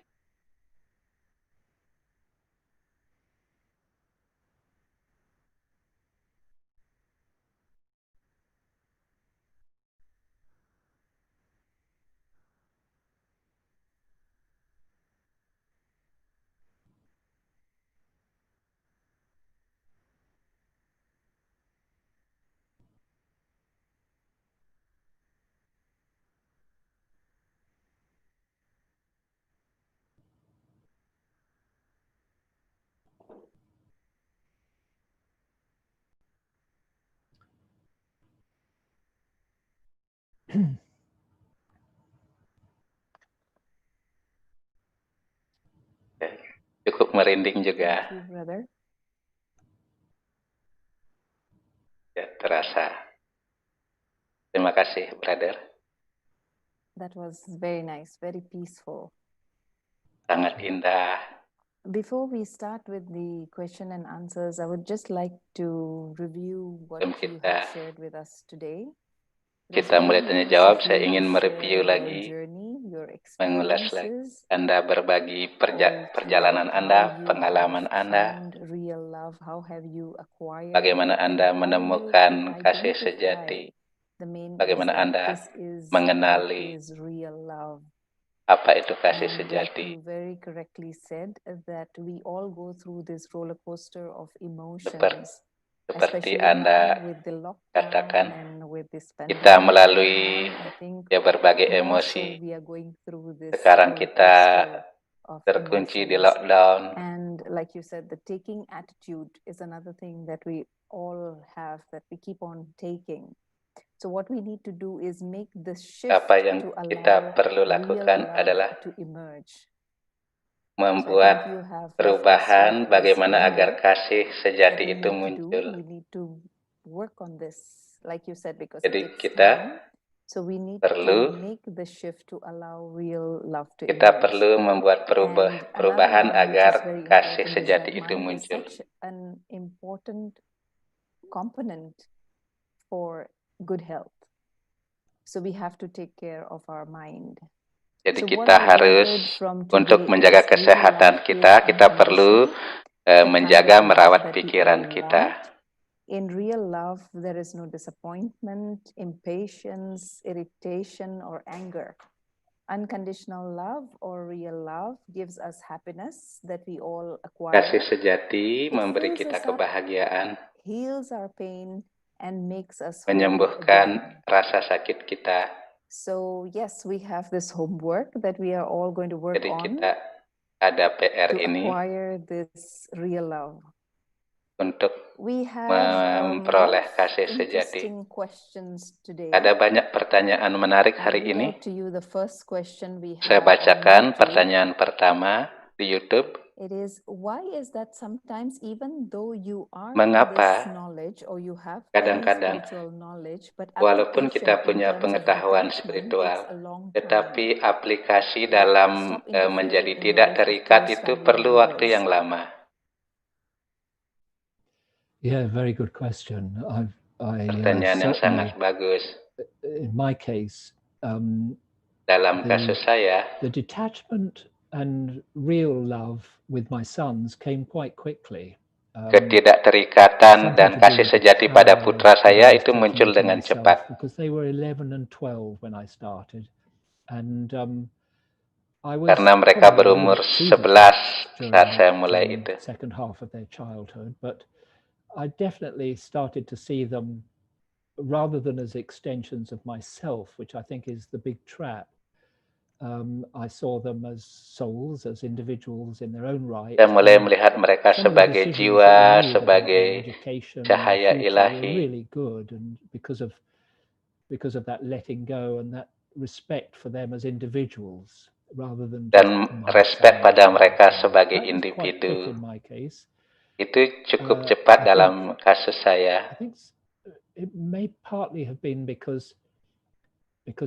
Cukup merinding juga. Thank you, brother. Ya, terasa. Terima kasih, brother. That was very nice, very peaceful. Sangat indah. Before we start with the question and answers, I would just like to review what you have shared with us today. Kita mulai tanya jawab, saya ingin mereview lagi, mengulas lagi. Anda berbagi perjalanan Anda, pengalaman Anda, bagaimana Anda menemukan kasih sejati, bagaimana Anda mengenali apa itu kasih sejati. Seperti Anda katakan, kita melalui berbagai emosi. Sekarang kita terkunci di lockdown. And like you said, the taking attitude is another thing that we all have, that we keep on taking. So what we need to do is make the shift Apa yang to kita allow perlu real lakukan love adalah to emerge. membuat perubahan bagaimana agar kasih sejati itu muncul. Jadi kita perlu membuat perubahan agar kasih sejati itu muncul. An important component for good health. So we have to take care of our mind. Jadi kita harus, untuk menjaga kesehatan kita perlu menjaga merawat pikiran kita. In real love, there is no disappointment, impatience, irritation, or anger. Unconditional love or real love gives us happiness that we all acquire. Kasih sejati memberi kita kebahagiaan, heals our pain, and makes us menyembuhkan rasa sakit kita. So yes, we have this homework that we are all going to work Jadi on. Kita ada PR to ini acquire this real love. Untuk we have memperoleh kasih sejati. Ada banyak pertanyaan menarik hari ini. Saya bacakan pertanyaan pertama di YouTube. It is, why is that sometimes even though you are Mengapa knowledge or you have kadang-kadang walaupun kita punya pengetahuan spiritual, tetapi aplikasi dalam menjadi tidak terikat itu perlu waktu yang lama? Yeah, very good question. Pertanyaan yang sangat bagus. In my case, dalam kasus saya, the detachment and real love with my sons came quite quickly. Ketidakterikatan dan kasih sejati pada putra saya itu muncul dengan cepat. Because they were 11 and 12 when I started, and karena mereka berumur 11 saat saya mulai itu. Second half of their childhood, but I definitely started to see them rather than as extensions of myself, which I think is the big trap. I saw them as souls, as individuals in their own right. Saya mulai melihat mereka sebagai jiwa, sebagai cahaya ilahi. Really good, and because of that letting go and that respect for them as individuals, rather than dan respect pada mereka sebagai individu. Itu cukup cepat dalam kasus saya. I think it may partly have been because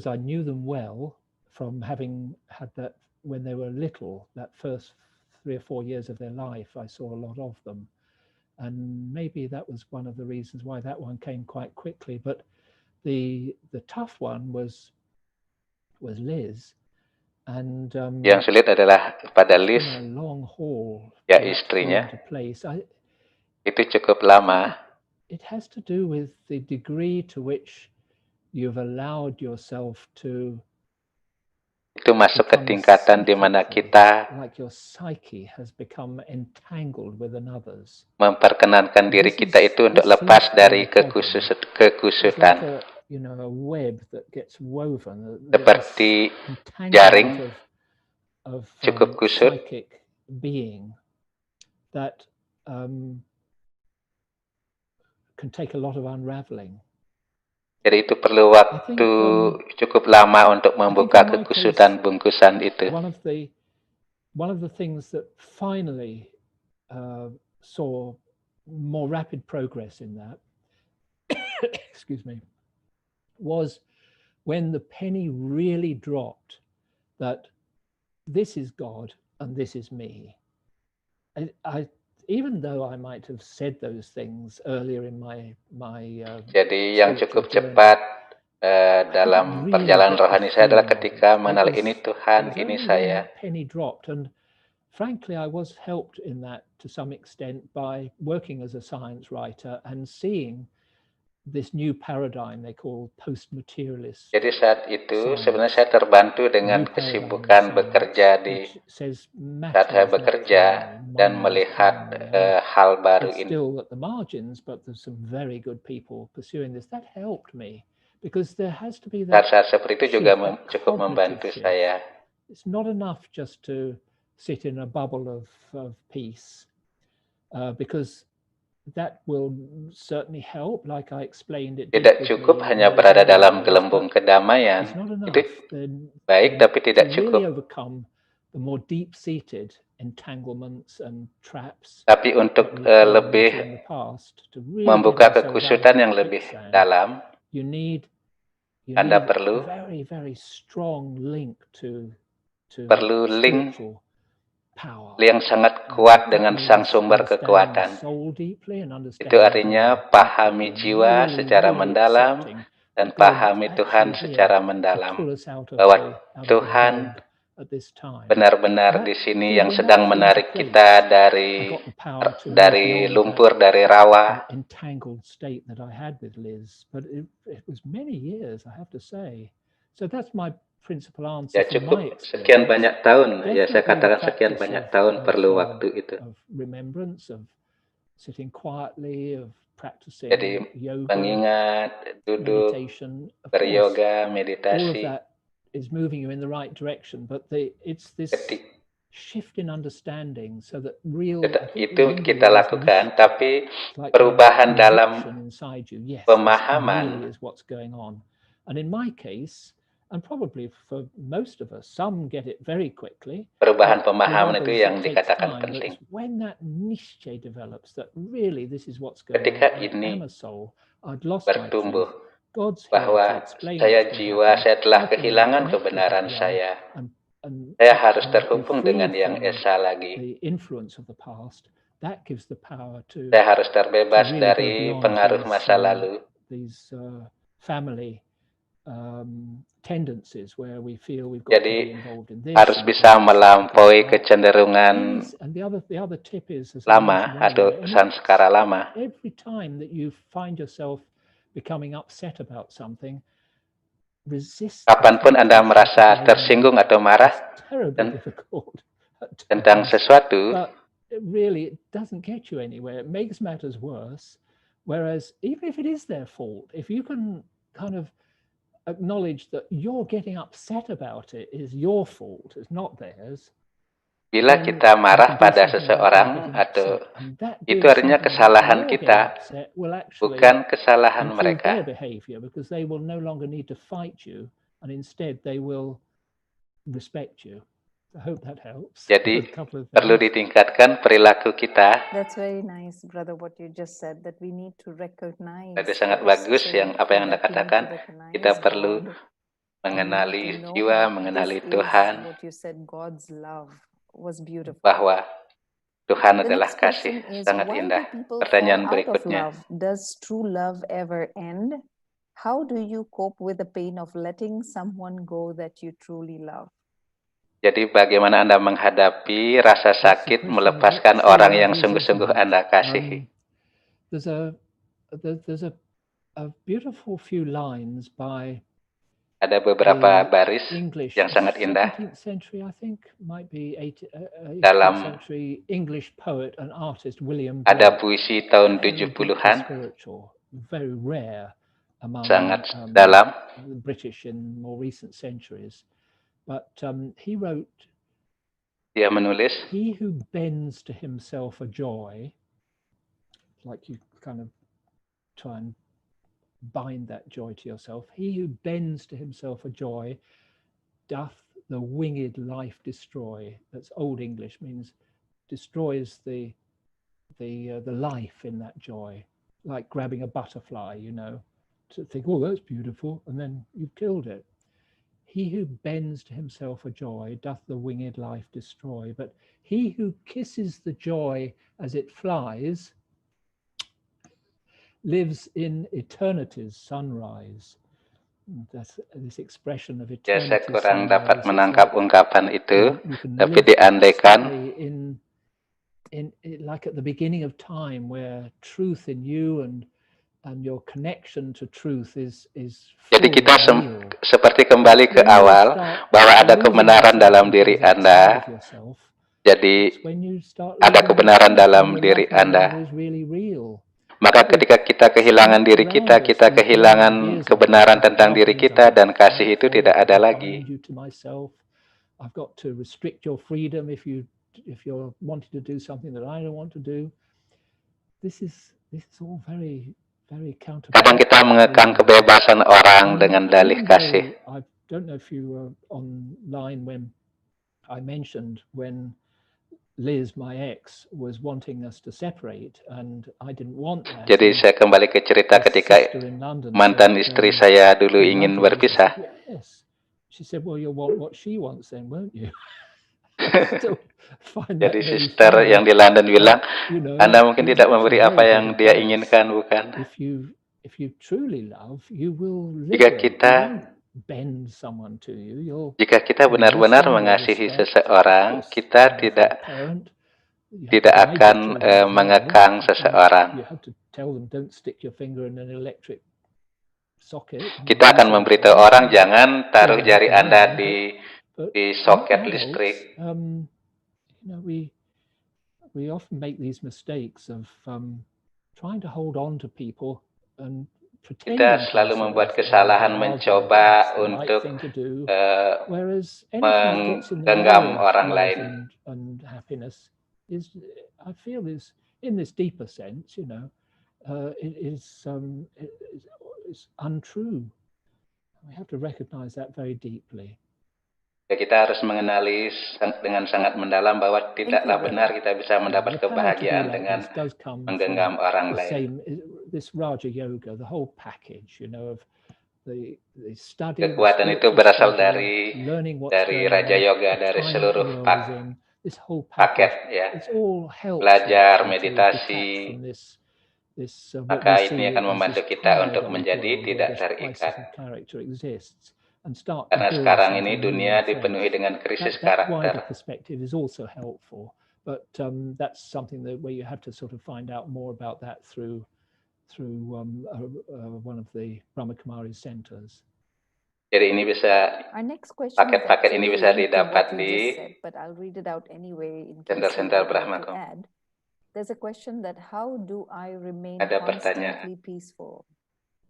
I knew them well. From having had that when they were little, that first 3 or 4 years of their life, I saw a lot of them, and maybe that was one of the reasons why that one came quite quickly. But the tough one was Liz, and yang sulit adalah pada Liz, long haul, ya istrinya. Itu cukup lama. It has to do with the degree to which you've allowed yourself to. Itu masuk ke tingkatan di mana kita memperkenankan diri kita itu untuk lepas dari kekusutan. Seperti jaring cukup kusut. Jadi itu perlu waktu cukup lama untuk membuka kekusutan bungkusan itu. One of the things that finally saw more rapid progress in that, excuse me, was when the penny really dropped that this is God and this is me. Even though I might have said those things earlier in my jadi yang cukup cepat dalam perjalanan rohani saya adalah ketika mengenal ini Tuhan, ini saya. Penny dropped, and frankly I was helped in that to some extent by working as a science writer and seeing this new paradigm they call post-materialist. Jadi saat itu sebenarnya saya terbantu dengan kesibukan bekerja di saat saya bekerja dan melihat hal baru ini. Still at the margins, but there's some very good people pursuing this. That helped me because there has to be that. Saat seperti itu juga cukup membantu saya. It's not enough just to sit in a bubble of peace, because that will certainly help, like I explained it. Tidak cukup hanya berada dalam gelembung kedamaian. Itu baik, tapi tidak cukup. The more deep-seated entanglements and traps. Tapi untuk lebih membuka kekusutan yang lebih dalam, Anda perlu very strong link perlu link yang sangat kuat dengan sang sumber kekuatan. Itu artinya pahami jiwa secara mendalam dan pahami Tuhan secara mendalam. Bahwa Tuhan benar-benar di sini yang sedang menarik kita dari lumpur, dari rawa. Ya cukup sekian banyak tahun, ya saya katakan sekian banyak tahun perlu waktu itu. Jadi mengingat, duduk, beryoga, meditasi. Itu kita lakukan, tapi perubahan dalam pemahaman. And probably for most of us, some get it very quickly. Perubahan pemahaman itu yang dikatakan penting. When that niche develops, that really this is what's going ketika on. ini I'd bertumbuh, bahwa saya jiwa, saya telah kehilangan kebenaran saya. Saya harus terhubung dengan yang esa lagi. Saya harus terbebas dari pengaruh masa lalu. these family tendencies where we feel we've got to Jadi be involved in this. harus bisa melampaui kecenderungan And the other tip is, as I lama mentioned atau earlier, sanskara lama. every time that you find yourself becoming upset about something, resist. Kapanpun Anda merasa tersinggung atau marah tentang sesuatu, but really it doesn't get you anywhere. It makes matters worse. Whereas even if it is their fault, if you can kind of acknowledge that you're getting upset about it is your fault, it's not theirs. Bila kita marah pada seseorang atau itu artinya kesalahan kita, bukan kesalahan mereka. Because they will no longer need to fight you, and instead they will respect you. I hope that helps. Jadi perlu ditingkatkan perilaku kita. That's very nice, brother, what you just said, that we need to recognize. Itu sangat bagus apa yang Anda katakan. Kita perlu mengenali jiwa, mengenali Tuhan. What you said, God's love was beautiful. Bahwa Tuhan adalah kasih, sangat indah. Pertanyaan berikutnya. Does true love ever end? How do you cope with the pain of letting someone go that you truly love? Jadi bagaimana Anda menghadapi rasa sakit melepaskan orang yang sungguh-sungguh Anda kasihi? There's a beautiful few lines by ada beberapa baris yang sangat indah dalam ada puisi tahun 70-an sangat dalam. But he wrote, dia menulis, he who bends to himself a joy, like you kind of try and bind that joy to yourself, he who bends to himself a joy doth the winged life destroy. That's Old English, means destroys the life in that joy, like grabbing a butterfly, you know, to think, oh, that's beautiful, and then you've killed it. He who bends to himself a joy doth the winged life destroy, but he who kisses the joy as it flies lives in eternity's sunrise. That's this expression of eternity. Saya kurang dapat menangkap ungkapan itu, tapi diandaikan in like at the beginning of time, where truth in you and your connection to truth is jadi kita seperti kembali ke awal bahwa ada kebenaran dalam diri Anda. Jadi ada kebenaran dalam diri Anda. Maka ketika kita kehilangan diri kita, kita kehilangan kebenaran tentang diri kita dan kasih itu tidak ada lagi. I've got to restrict your freedom if you're wanting to do something that I don't want to do. This is all very kadang kita mengekang kebebasan orang dengan dalih kasih. I don't know if you were online when I mentioned when Liz, my ex, was wanting us to separate, and I didn't want that. Jadi saya kembali ke cerita ketika mantan istri saya dulu ingin berpisah. Yes. She said, well, you'll want what she wants then, won't you? Jadi sister yang di London bilang, Anda mungkin tidak memberi apa yang dia inginkan, bukan? Jika kita benar-benar mengasihi seseorang, kita tidak akan mengekang seseorang. Kita akan memberitahu orang, jangan taruh jari Anda di soket listrik. We often make these mistakes of trying to hold on to people and kita selalu membuat kesalahan mencoba untuk menggenggam orang lain. And happiness is, I feel, is in this deeper sense, you know, it is untrue. We have to recognize that very deeply. Ya, kita harus mengenali dengan sangat mendalam bahwa tidaklah benar kita bisa mendapat kebahagiaan dengan menggenggam orang lain. This Raja Yoga, the whole package, you know, of the study. Kekuatan itu berasal dari Raja Yoga, dari seluruh paket, ya. Belajar, meditasi, what maka we ini see akan as membantu this kita tired untuk old menjadi world where tidak this crisis terikat. of character exists, and start to Karena build sekarang ini something new dunia and dipenuhi fresh. dengan krisis That wider karakter. perspective is also helpful, but that's something where you have to sort of find out more about that through one of the Brahma Kumari centers. Jadi ini bisa, Our next question is paket-paket ini actually bisa linked to didapat what you di just said, but I'll read it out anyway in case you center-center would Brahma like to Kumari. add. There's a question that how do I remain Ada pertanyaan. constantly peaceful?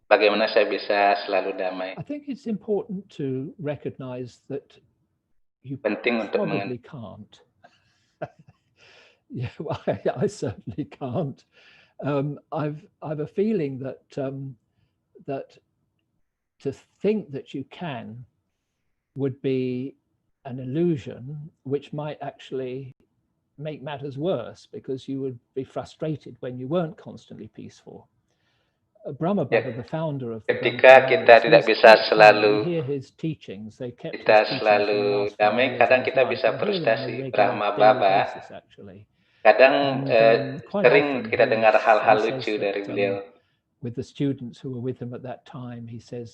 Bagaimana saya bisa selalu damai? I think it's important to recognize that you Penting untuk probably can't. Yeah, well, I certainly can't. I've a feeling that that to think that you can would be an illusion, which might actually make matters worse because you would be frustrated when you weren't constantly peaceful. Brahma Baba, the founder of the Ketika kita tidak bisa selalu damai, kadang kita bisa frustasi. Brahma Baba, kadang sering kita dengar hal-hal lucu dari beliau. With the students who were with him at that time, he says,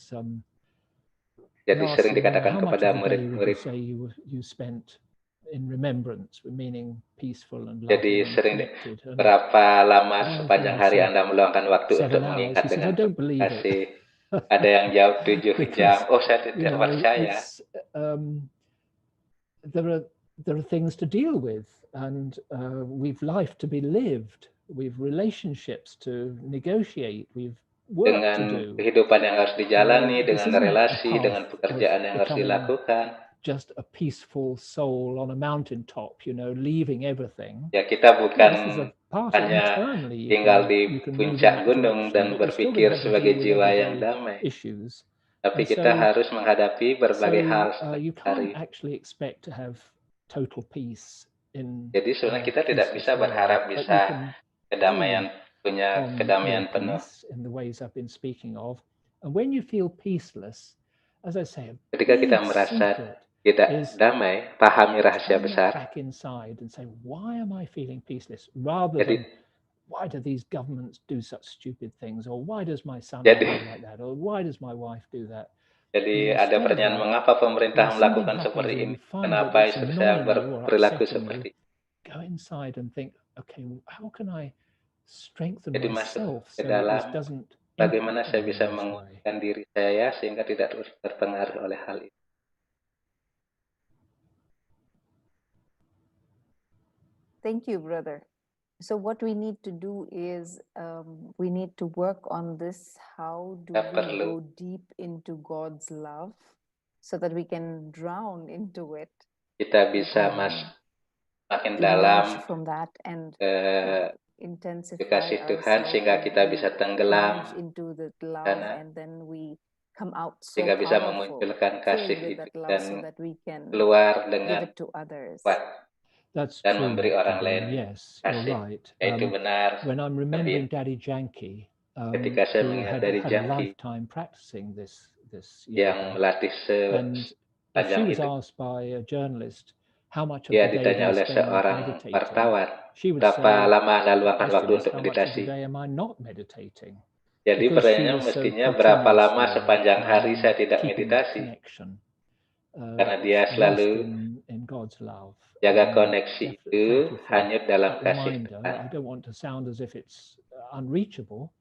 jadi sering dikatakan kepada murid-murid, you spent in remembrance, meaning peaceful and loving. Jadi sering berapa lama sepanjang hari Anda meluangkan waktu untuk mengingat dengan kasih? Ada yang jawab 7 jam. Oh, saya tidak percaya. There are things to deal with, and we've life to be lived. We've relationships to negotiate. We've work dengan to do. Kehidupan yang harus dijalani, dengan relasi, dengan pekerjaan yang harus dilakukan. Just a peaceful soul on a mountaintop, leaving everything. Ya, kita bukan hanya tinggal di puncak gunung dan berpikir sebagai jiwa yang damai. Tapi kita harus menghadapi berbagai hal sehari. Jadi sebenarnya kita tidak bisa berharap bisa kedamaian, punya kedamaian penuh. Ketika kita merasa tidak damai, pahami rahasia besar. Jadi, why do these governments do such stupid things, or why does my son do like that, or why does my wife do that? Jadi ada pertanyaan, mengapa pemerintah melakukan seperti ini? Kenapa istri saya berperilaku seperti ini? Go inside and think, okay, how can I strengthen Jadi myself masuk ke so dalam this doesn't bagaimana saya bisa menguatkan diri saya sehingga tidak terpengaruh oleh hal itu. Thank you, brother. So what we need to do is we need to work on this. How do we go deep into God's love so that we can drown into it? Kita bisa makin dalam from that and kasih Tuhan sehingga kita bisa tenggelam into the love, and then we come out so sehingga bisa memunculkan kasih itu dan keluar dengan kuat. That's dan true, memberi orang lain yes, kasih. Right. Itu benar. When I'm remembering Daddy Janki, ketika saya mengingat Daddy Janki yang melatih sepanjang hidup, dia ditanya oleh seorang wartawan, berapa lama Anda luangkan waktu untuk meditasi? Jadi pertanyaannya mestinya berapa lama sepanjang hari saya tidak meditasi? Karena dia selalu jaga koneksi itu hanyut dalam kasih Tuhan. I don't want to sound as if it's unreachable.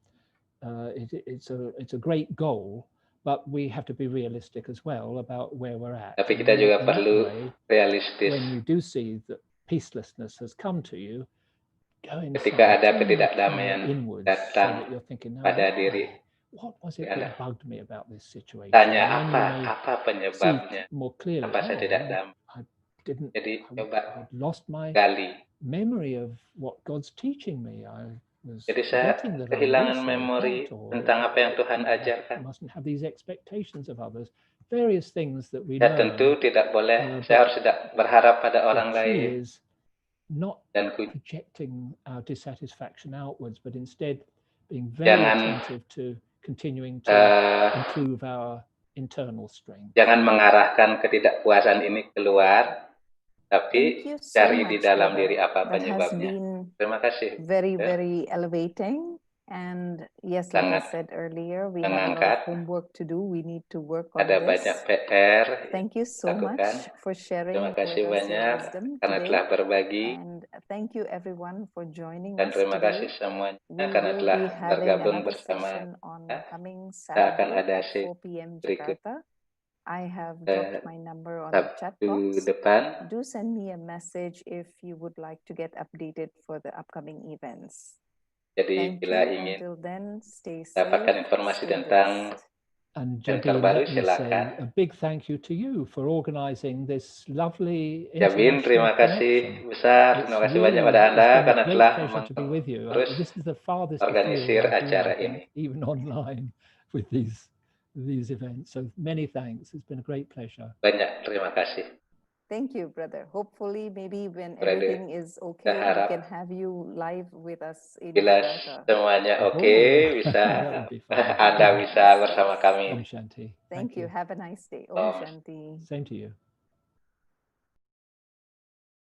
It's a great goal, but we have to be realistic as well about where we're at. Tapi kita juga perlu realistis. When you do see that peacelessness has come to you, go inside. Ketika ada ketidakdamaian datang pada diri, what was it that bugged me about this situation? Tanya apa penyebabnya? Apa saya tidak damai? Jadi coba gali. Memory of what God's teaching me. Jadi saya kehilangan memori tentang apa yang Tuhan ajarkan. Ya tentu tidak boleh. Saya harus tidak berharap pada orang lain. Dan jangan mengarahkan ketidakpuasan ini keluar, tapi cari di dalam diri apa penyebabnya. Terima kasih. Very elevating, And yes, like I sangat said earlier, we have a lot mengangkat. of homework to do. We need to work on Ada this. banyak PR Thank you so lakukan. much for sharing Terima with kasih us your banyak wisdom karena today. telah berbagi. And thank you everyone for joining Dan us terima kasih today. semuanya We karena will telah be having bergabung another bersama session on kita. coming Kita akan Saturday ada at 4 p.m. berikut Jakarta. I have dropped my number on the chat Sabtu box. depan. Do send me a message if you would like to get updated for the upcoming events. Jadi Thank bila you. ingin Until then, stay dapatkan safe, informasi stay tentang blessed. And Anchor Jabin, baru, let me say silakan. a big thank you to you for organizing this lovely Jabin, international terima kasih connection. besar. It's Terima kasih banyak pada really, Anda it's been karena a great telah pleasure to be with you. mengurus This is the farthest organisir afield I've been, acara I think, ini. even online with these events. So many thanks. It's been a great pleasure. Banyak terima kasih. Thank you, brother. Hopefully, maybe when Brother, everything is okay, we harap can have you live with us in bila Jakarta. semuanya oke, Oh, bisa that would be fun. Anda Yes, bisa bersama yes. kami. Om Shanti. Thank you. Have a nice day. Om. Om Shanti. Same to you.